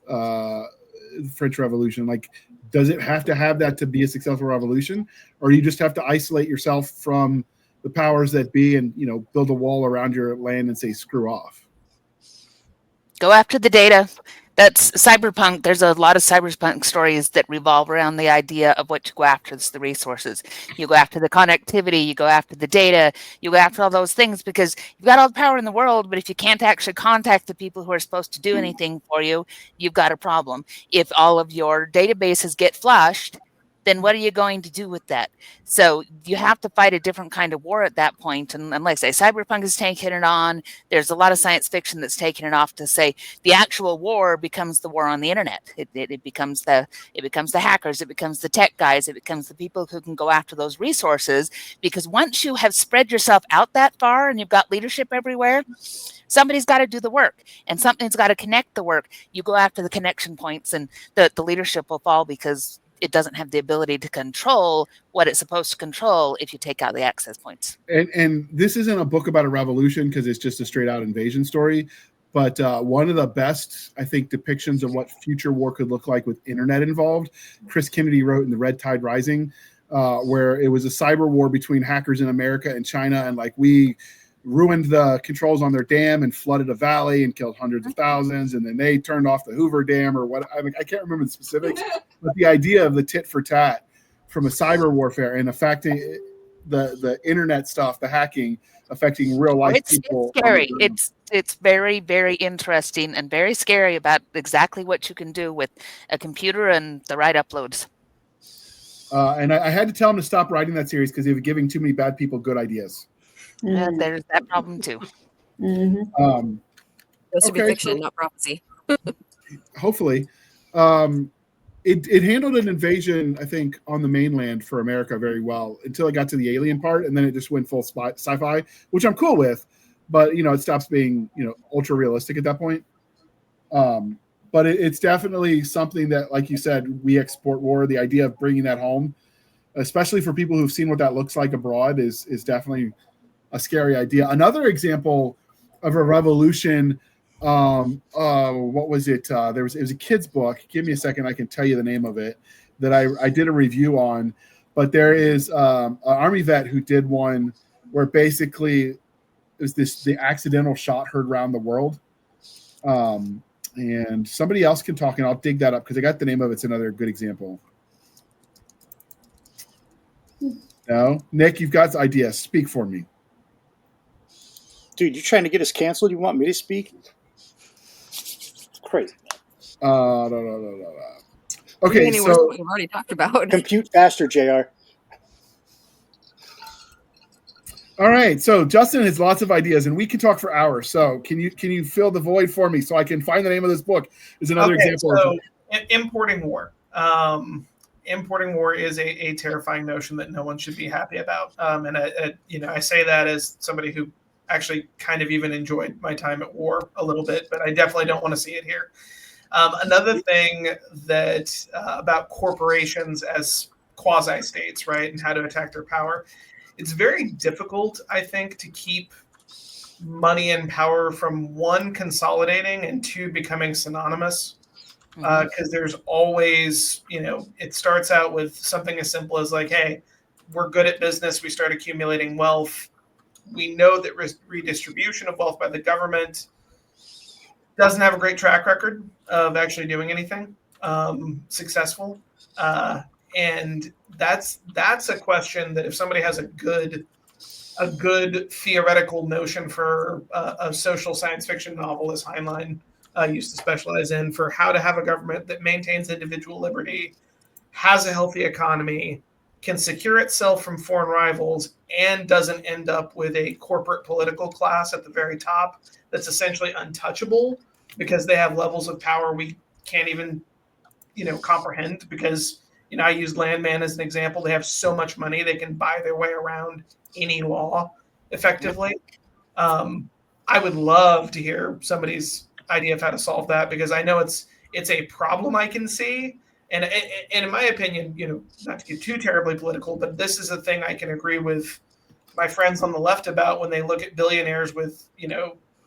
French Revolution? Like, does it have to have that to be a successful revolution, or you just have to isolate yourself from the powers that be and, you know, build a wall around your land and say screw off? Go after the data. That's cyberpunk. There's a lot of cyberpunk stories that revolve around the idea of what you go after is the resources. You go after the connectivity, you go after the data, you go after all those things because you've got all the power in the world, but if you can't actually contact the people who are supposed to do anything for you, you've got a problem. If all of your databases get flushed, then what are you going to do with that? So you have to fight a different kind of war at that point. And like I say, cyberpunk is taking it on. There's a lot of science fiction that's taking it off to say the actual war becomes the war on the internet. It becomes the hackers, it becomes the tech guys, it becomes the people who can go after those resources. Because once you have spread yourself out that far and you've got leadership everywhere, somebody's got to do the work and something's got to connect the work. You go after the connection points and the leadership will fall because it doesn't have the ability to control what it's supposed to control if you take out the access points. And this isn't a book about a revolution because it's just a straight out invasion story. But one of the best, I think, depictions of what future war could look like with internet involved, Chris Kennedy wrote in The Red Tide Rising, where it was a cyber war between hackers in America and China. And like we ruined the controls on their dam and flooded a valley and killed hundreds of thousands. And then they turned off the Hoover Dam or what. I mean, I can't remember the specifics, but the idea of the tit for tat from a cyber warfare and affecting the internet stuff, the hacking affecting real life people. It's scary. It's very, very interesting and very scary about exactly what you can do with a computer and the right uploads. And I had to tell him to stop writing that series because he was giving too many bad people good ideas. There's that problem too. Supposed to be fiction, not prophecy. Hopefully. It handled an invasion, I think, on the mainland for America very well until it got to the alien part, and then it just went full sci-fi, which I'm cool with. But, you know, it stops being, you know, ultra realistic at that point. But it's definitely something that, like you said, we export war. The idea of bringing that home, especially for people who've seen what that looks like abroad, is definitely a scary idea. Another example of a revolution. What was it? It was a kid's book. Give me a second. I can tell you the name of it that I did a review on, but there is an Army vet who did one where basically it was the accidental shot heard around the world. And somebody else can talk and I'll dig that up because I got the name of it. It's another good example. No, Nick, you've got ideas. Speak for me. Dude, you're trying to get us canceled? You want me to speak? Crazy. No. Okay, so we've already talked about. Compute faster, JR. All right, so Justin has lots of ideas, and we can talk for hours. So can you fill the void for me so I can find the name of this book? Is another example. So importing war. Importing war is a terrifying notion that no one should be happy about. And I say that as somebody who actually kind of even enjoyed my time at war a little bit, but I definitely don't want to see it here. Another thing that about corporations as quasi-states, right, and how to attack their power, it's very difficult, I think, to keep money and power from, one, consolidating, and two, becoming synonymous. Because there's always, it starts out with something as simple as like, hey, we're good at business. We start accumulating wealth. We know that redistribution of wealth by the government doesn't have a great track record of actually doing anything successful. And that's a question that if somebody has a good theoretical notion for a social science fiction novel, as Heinlein used to specialize in, for how to have a government that maintains individual liberty, has a healthy economy, can secure itself from foreign rivals, and doesn't end up with a corporate political class at the very top that's essentially untouchable because they have levels of power we can't even, comprehend. Because, I used Landman as an example. They have so much money they can buy their way around any law effectively. I would love to hear somebody's idea of how to solve that, because I know it's a problem I can see. And in my opinion, not to get too terribly political, but this is a thing I can agree with my friends on the left about when they look at billionaires with,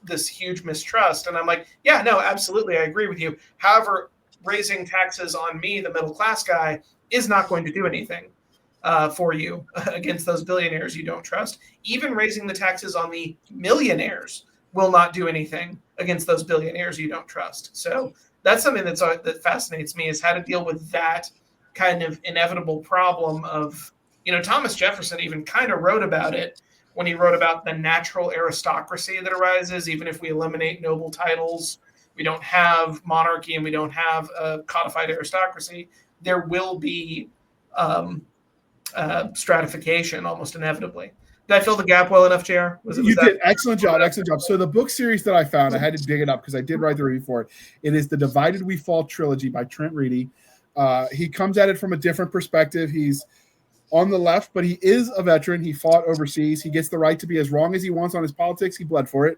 this huge mistrust. And I'm like, yeah, no, absolutely, I agree with you. However, raising taxes on me, the middle class guy, is not going to do anything for you against those billionaires you don't trust. Even raising the taxes on the millionaires will not do anything against those billionaires you don't trust. So that's something that fascinates me, is how to deal with that kind of inevitable problem of, Thomas Jefferson even kind of wrote about it when he wrote about the natural aristocracy that arises. Even if we eliminate noble titles, we don't have monarchy, and we don't have a codified aristocracy, there will be stratification almost inevitably. Did I fill the gap well enough, JR? You did. Excellent job. Excellent job. So the book series that I found, I had to dig it up because I did write the review for it. It is the Divided We Fall trilogy by Trent Reedy. He comes at it from a different perspective. He's on the left, but he is a veteran. He fought overseas. He gets the right to be as wrong as he wants on his politics. He bled for it.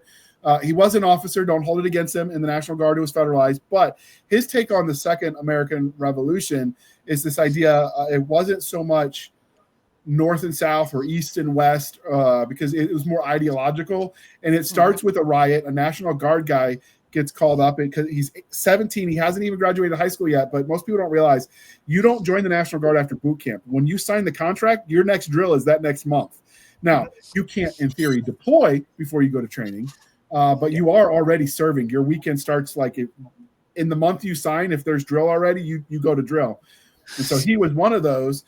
He was an officer. Don't hold it against him in the National Guard who was federalized. But his take on the Second American Revolution is this idea. It wasn't so much North and South or East and West, because it was more ideological. And it starts with a riot. A National Guard guy gets called up because he's 17. He hasn't even graduated high school yet. But most people don't realize you don't join the National Guard after boot camp. When you sign the contract, your next drill is that next month. Now, you can't, in theory, deploy before you go to training, but you are already serving. Your weekend starts in the month you sign. If there's drill already, you go to drill. And so he was one of those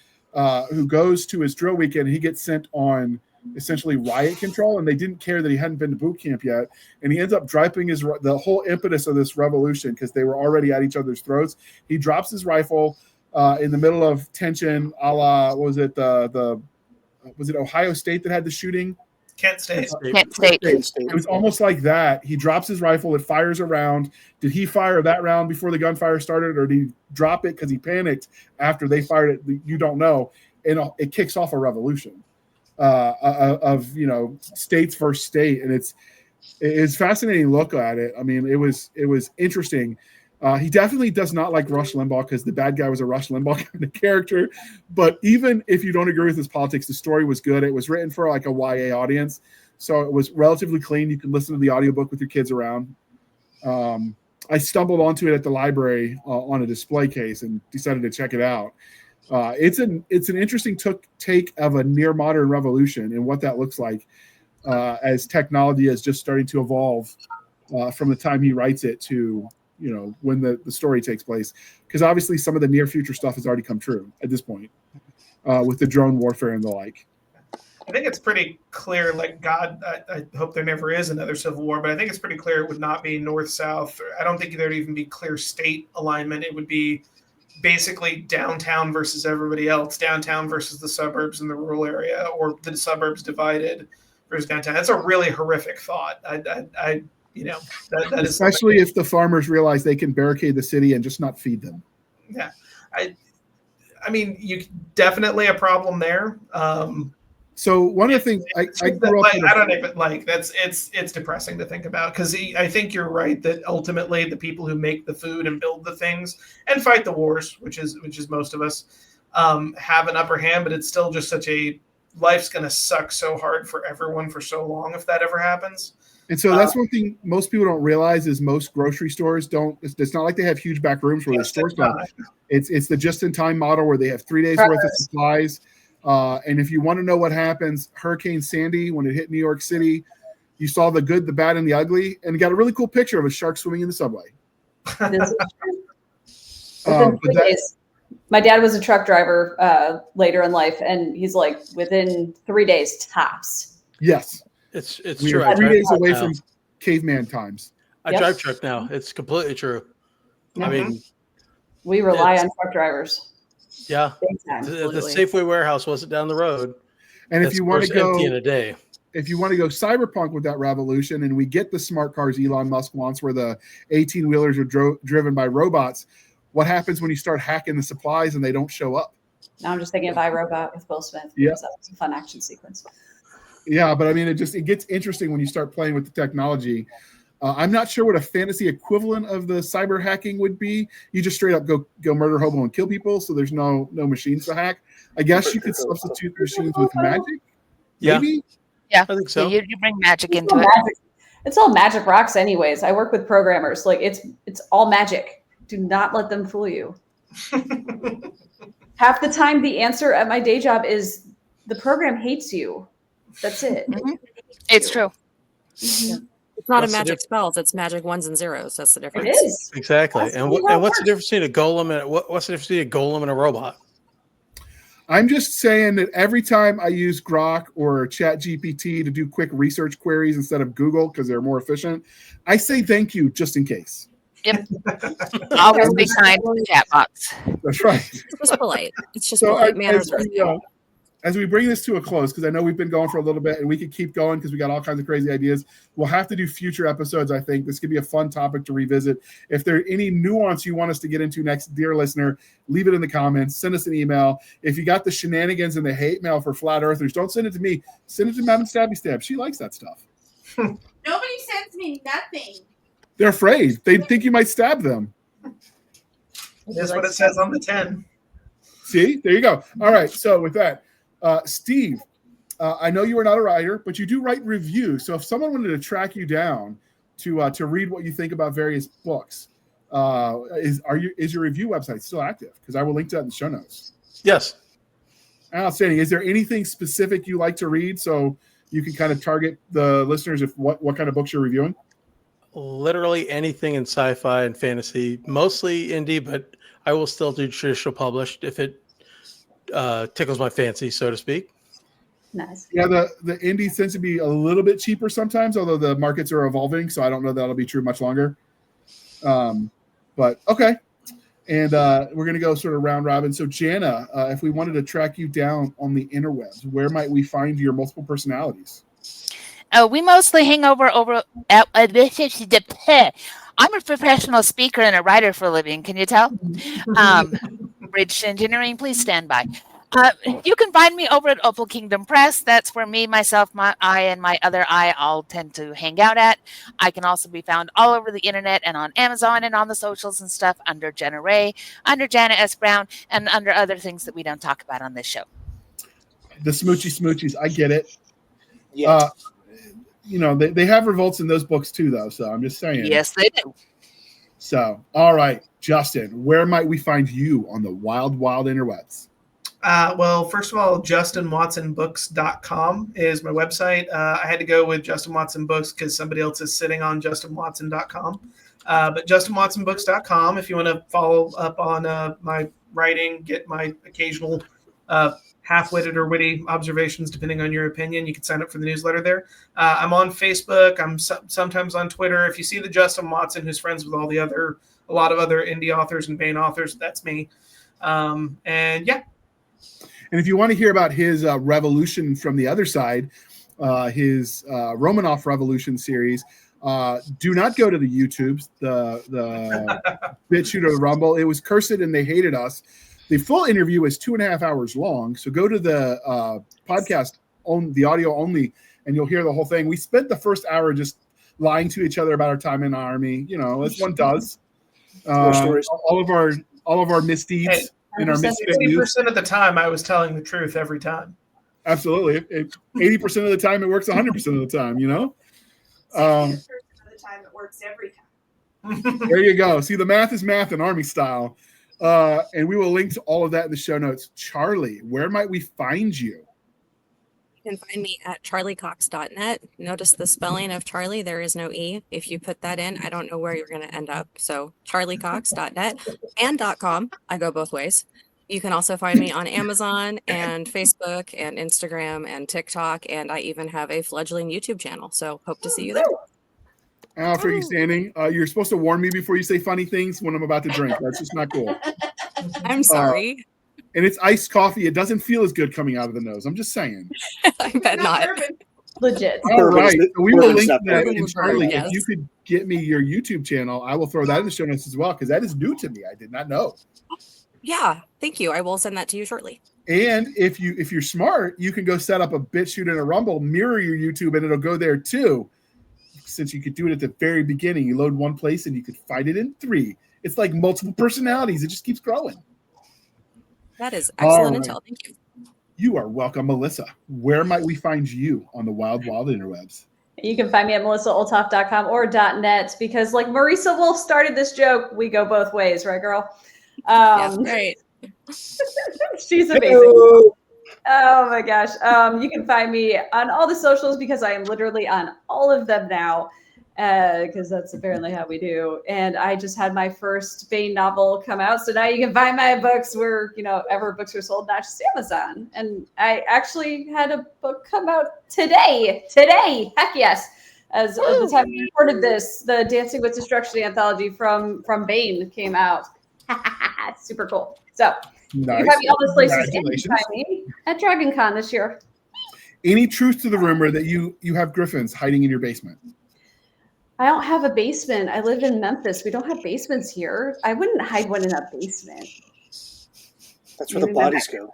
who goes to his drill weekend. He gets sent on essentially riot control, and they didn't care that he hadn't been to boot camp yet. And he ends up dropping the whole impetus of this revolution, because they were already at each other's throats. He drops his rifle in the middle of tension, a la, what was it, was it Ohio State that had the shooting? Kent State. It was almost like that. He drops his rifle. It fires a round. Did he fire that round before the gunfire started, or did he drop it because he panicked after they fired it? You don't know. And it kicks off a revolution of states versus state, and it's a fascinating look at it. I mean, it was interesting. He definitely does not like Rush Limbaugh, because the bad guy was a Rush Limbaugh kind of character. But even if you don't agree with his politics, the story was good. It was written for like a YA audience, so it was relatively clean. You can listen to the audiobook with your kids around. I stumbled onto it at the library on a display case and decided to check it out. It's an interesting take of a near modern revolution and what that looks like as technology is just starting to evolve from the time he writes it to when the story takes place, because obviously some of the near future stuff has already come true at this point with the drone warfare and the like. I think it's pretty clear, like, God, I hope there never is another civil war, but I think it's pretty clear it would not be north-south. I don't think there'd even be clear state alignment. It would be basically downtown versus everybody else, downtown versus the suburbs and the rural area, or the suburbs divided versus downtown. That's a really horrific thought. That especially if the farmers realize they can barricade the city and just not feed them. Yeah, I mean, you definitely a problem there. So one of the things I grew up. I don't even like that's it's depressing to think about because I think you're right that ultimately the people who make the food and build the things and fight the wars, which is most of us, have an upper hand. But it's still just such a life's going to suck so hard for everyone for so long if that ever happens. And so that's one thing most people don't realize is most grocery stores don't. It's not like they have huge back rooms where the stores don't. It's the just-in-time model where they have 3 days worth of supplies. And if you want to know what happens, Hurricane Sandy, when it hit New York City, you saw the good, the bad, and the ugly, and got a really cool picture of a shark swimming in the subway. My dad was a truck driver later in life, and he's like within 3 days tops. Yes. It's we true. are 3 days away from caveman times. I drive truck now. It's completely true. Mm-hmm. I mean, we rely on truck drivers. Yeah, the Safeway warehouse wasn't down the road. And if you want to go empty in a day, if you want to go cyberpunk with that revolution, and we get the smart cars Elon Musk wants, where the 18-wheelers are driven by robots, what happens when you start hacking the supplies and they don't show up? Now I'm just thinking of iRobot with Will Smith. Yeah, that was a fun action sequence. Yeah, but I mean, it gets interesting when you start playing with the technology. I'm not sure what a fantasy equivalent of the cyber hacking would be. You just straight up go murder hobo and kill people, so there's no machines to hack. I guess you could substitute machines with magic. Maybe? Yeah, I think so. You bring magic into it. It's all magic rocks, anyways. I work with programmers. Like it's all magic. Do not let them fool you. Half the time, the answer at my day job is the program hates you. That's it. Mm-hmm. It's true. Mm-hmm. It's not a magic spells. It's magic ones and zeros. That's the difference. It is exactly. And what's the difference between a golem and what's the difference between a golem and a robot? I'm just saying that every time I use Grok or ChatGPT to do quick research queries instead of Google because they're more efficient, I say thank you just in case. Yep. Always be kind to the chat box. That's right. It's just polite. It's just polite manners. As we bring this to a close, because I know we've been going for a little bit and we could keep going because we got all kinds of crazy ideas. We'll have to do future episodes, I think. This could be a fun topic to revisit. If there's any nuance you want us to get into next, dear listener, leave it in the comments. Send us an email. If you got the shenanigans and the hate mail for flat earthers, don't send it to me. Send it to Madam Stabby Stab. She likes that stuff. Nobody sends me nothing. They're afraid. They think you might stab them. That's what it says on the 10. See? There you go. All right. So with that, Steve, I know you are not a writer, but you do write reviews. So if someone wanted to track you down to read what you think about various books, is your review website still active? Because I will link to that in the show notes. Yes. Outstanding. Is there anything specific you like to read so you can kind of target the listeners of what kind of books you're reviewing? Literally anything in sci-fi and fantasy, mostly indie, but I will still do traditional published if it tickles my fancy, so to speak. Nice. Yeah, the indies tends to be a little bit cheaper sometimes, although the markets are evolving, so I don't know that'll be true much longer. But okay. And we're going to go sort of round robin. So Jana, if we wanted to track you down on the interwebs, where might we find your multiple personalities? We mostly hang over at I'm a professional speaker and a writer for a living. Can you tell? Bridge Engineering, please stand by. You can find me over at Opal Kingdom Press. That's where me, myself, my I, and my other I all tend to hang out at. I can also be found all over the internet and on Amazon and on the socials and stuff under Jenna Ray, under Jana S. Brown, and under other things that we don't talk about on this show. The smoochies, I get it. Yeah. They have revolts in those books too, though. So I'm just saying. Yes, they do. So, all right, Justin, where might we find you on the wild, wild interwebs? Well, first of all, justinwatsonbooks.com is my website. I had to go with Justin Watson Books because somebody else is sitting on justinwatson.com. But justinwatsonbooks.com, if you want to follow up on my writing, get my occasional half-witted or witty observations, depending on your opinion, you can sign up for the newsletter there. I'm on Facebook. I'm sometimes on Twitter. If you see the Justin Watson, who's friends with a lot of other indie authors and Bane authors, that's me. And yeah. And if you want to hear about his revolution from the other side, his Romanov Revolution series, do not go to the YouTubes, the BitChute or the Rumble. It was Cursed and They Hated Us. The full interview is 2.5 hours long. So go to the podcast the audio only, and you'll hear the whole thing. We spent the first hour just lying to each other about our time in the Army, as one does. All of our misdeeds and our misfit youth. 80% of the time, I was telling the truth every time. Absolutely. 80% of the time, it works 100% of the time, 60% of the time, it works every time. There you go. See, the math is math in Army style. And we will link to all of that in the show notes. Charlie, where might we find you? You can find me at charliecox.net. Notice the spelling of Charlie, there is no E. If you put that in, I don't know where you're going to end up. So charliecox.net and .com. I go both ways. You can also find me on Amazon and Facebook and Instagram and TikTok. And I even have a fledgling YouTube channel. So hope to see you there. Al, for you standing. You're supposed to warn me before you say funny things when I'm about to drink. That's just not cool. I'm sorry. And it's iced coffee. It doesn't feel as good coming out of the nose. I'm just saying. I bet not. Legit. All right. So we will link that. And Charlie, Yes. if you could get me your YouTube channel, I will throw that in the show notes as well, because that is new to me. I did not know. Yeah, thank you. I will send that to you shortly. And if you're smart, you can go set up a BitChute and a Rumble, mirror your YouTube, and it'll go there too. Since you could do it at the very beginning, you load one place and you could find it in 3. It's like multiple personalities. It just keeps growing. That is excellent All right. intel. Thank you. You are welcome, Melissa. Where might we find you on the wild, wild interwebs? You can find me at melissaolthoff.com or .net, because like Marisa Wolf started this joke, we go both ways, right, girl? Yes, right. She's amazing. Oh my gosh. You can find me on all the socials, because I am literally on all of them now, because that's apparently how we do. And I just had my first Bane novel come out. So now you can buy my books where, ever books are sold, not just Amazon. And I actually had a book come out today. Heck yes. As at the time we recorded this, the Dancing with Destruction anthology from Bane came out. Super cool. So Nice. you can find me all those places. And you can Congratulations. find me at Dragon Con this year. Any truth to the rumor that you have griffins hiding in your basement? I don't have a basement. I live in Memphis. We don't have basements here. I wouldn't hide one in a basement. That's where the bodies go.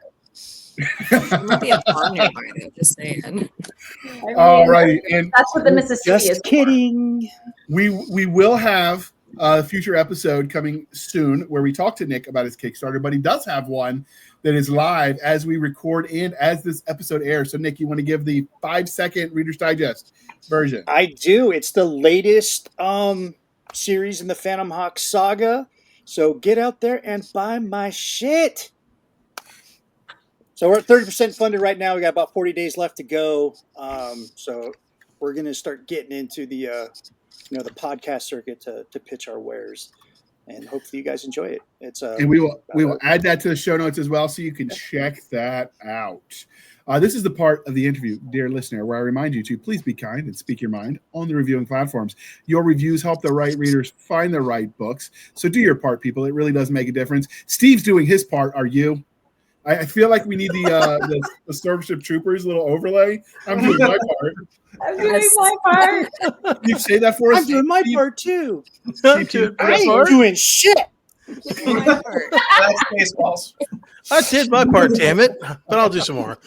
There might be a farm nearby, though, just saying. I mean, All righty. And that's what the Mississippi is. Just kidding. we will have a future episode coming soon where we talk to Nick about his Kickstarter, but he does have one that is live as we record and as this episode airs. So, Nick, you want to give the 5-second Reader's Digest version? I do. It's the latest series in the Phantom Hawk saga. So get out there and buy my shit. So we're at 30% funded right now. We got about 40 days left to go. So we're going to start getting into the the podcast circuit to pitch our wares, and hopefully you guys enjoy it. It's and we will add that to the show notes as well, so you can check that out. This is the part of the interview, dear listener, where I remind you to please be kind and speak your mind on the reviewing platforms. Your reviews help the right readers find the right books. So do your part, people. It really does make a difference. Steve's doing his part. Are you? I feel like we need the Starship Troopers little overlay. I'm doing my part. I'm doing my part. You say that for us? I'm doing my part too. I'm doing I ain't doing shit. That's Spaceballs. I did my part, damn it. But I'll do some more.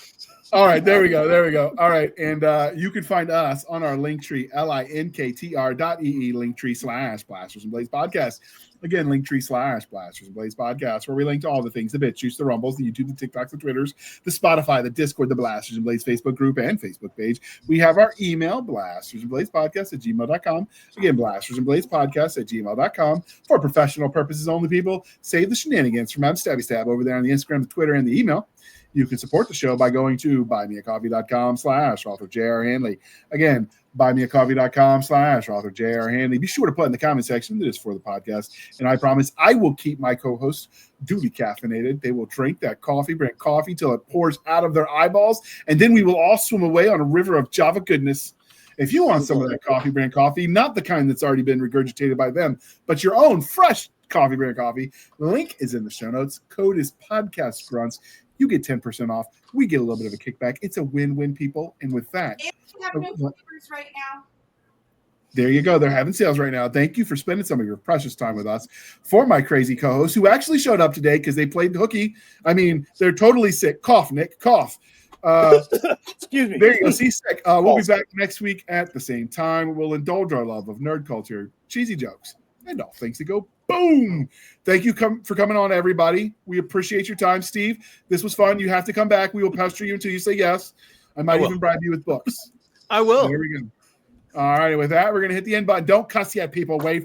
All right, there we go. All right, and you can find us on our Linktree, linktr.ee, Linktree / Blasters and Blades Podcast. Again, Linktree / Blasters and Blades Podcast, where we link to all the things, the BitChutes, the Rumbles, the YouTube, the TikToks, the Twitters, the Spotify, the Discord, the Blasters and Blades Facebook group and Facebook page. We have our email, blastersandbladespodcast@gmail.com. Again, blastersandbladespodcast@gmail.com. For professional purposes only, people, save the shenanigans from Stabby Stab over there on the Instagram, the Twitter, and the email. You can support the show by going to buymeacoffee.com/author J.R. Handley. Again, buymeacoffee.com/author J.R. Handley. Be sure to put in the comment section that is for the podcast. And I promise I will keep my co-hosts duly caffeinated. They will drink that coffee, brand coffee till it pours out of their eyeballs. And then we will all swim away on a river of Java goodness. If you want some of that coffee brand coffee, not the kind that's already been regurgitated by them, but your own fresh coffee brand coffee, the link is in the show notes. Code is podcast grunts. You get 10% off. We get a little bit of a kickback. It's a win-win, people. And with that, If you have no flavors right now, there you go. They're having sales right now. Thank you for spending some of your precious time with us. For my crazy co-hosts who actually showed up today because they played hooky. I mean, they're totally sick. Cough, Nick, cough. Excuse me. There you go. See, sick. We'll be back next week at the same time. We'll indulge our love of nerd culture, cheesy jokes, and all things that go boom. Thank you for coming on, everybody. We appreciate your time, Steve. This was fun. You have to come back. We will pester you until you say yes. I might even bribe you with books. I will. There we go. All right. With that, we're going to hit the end button. Don't cuss yet, people. Wait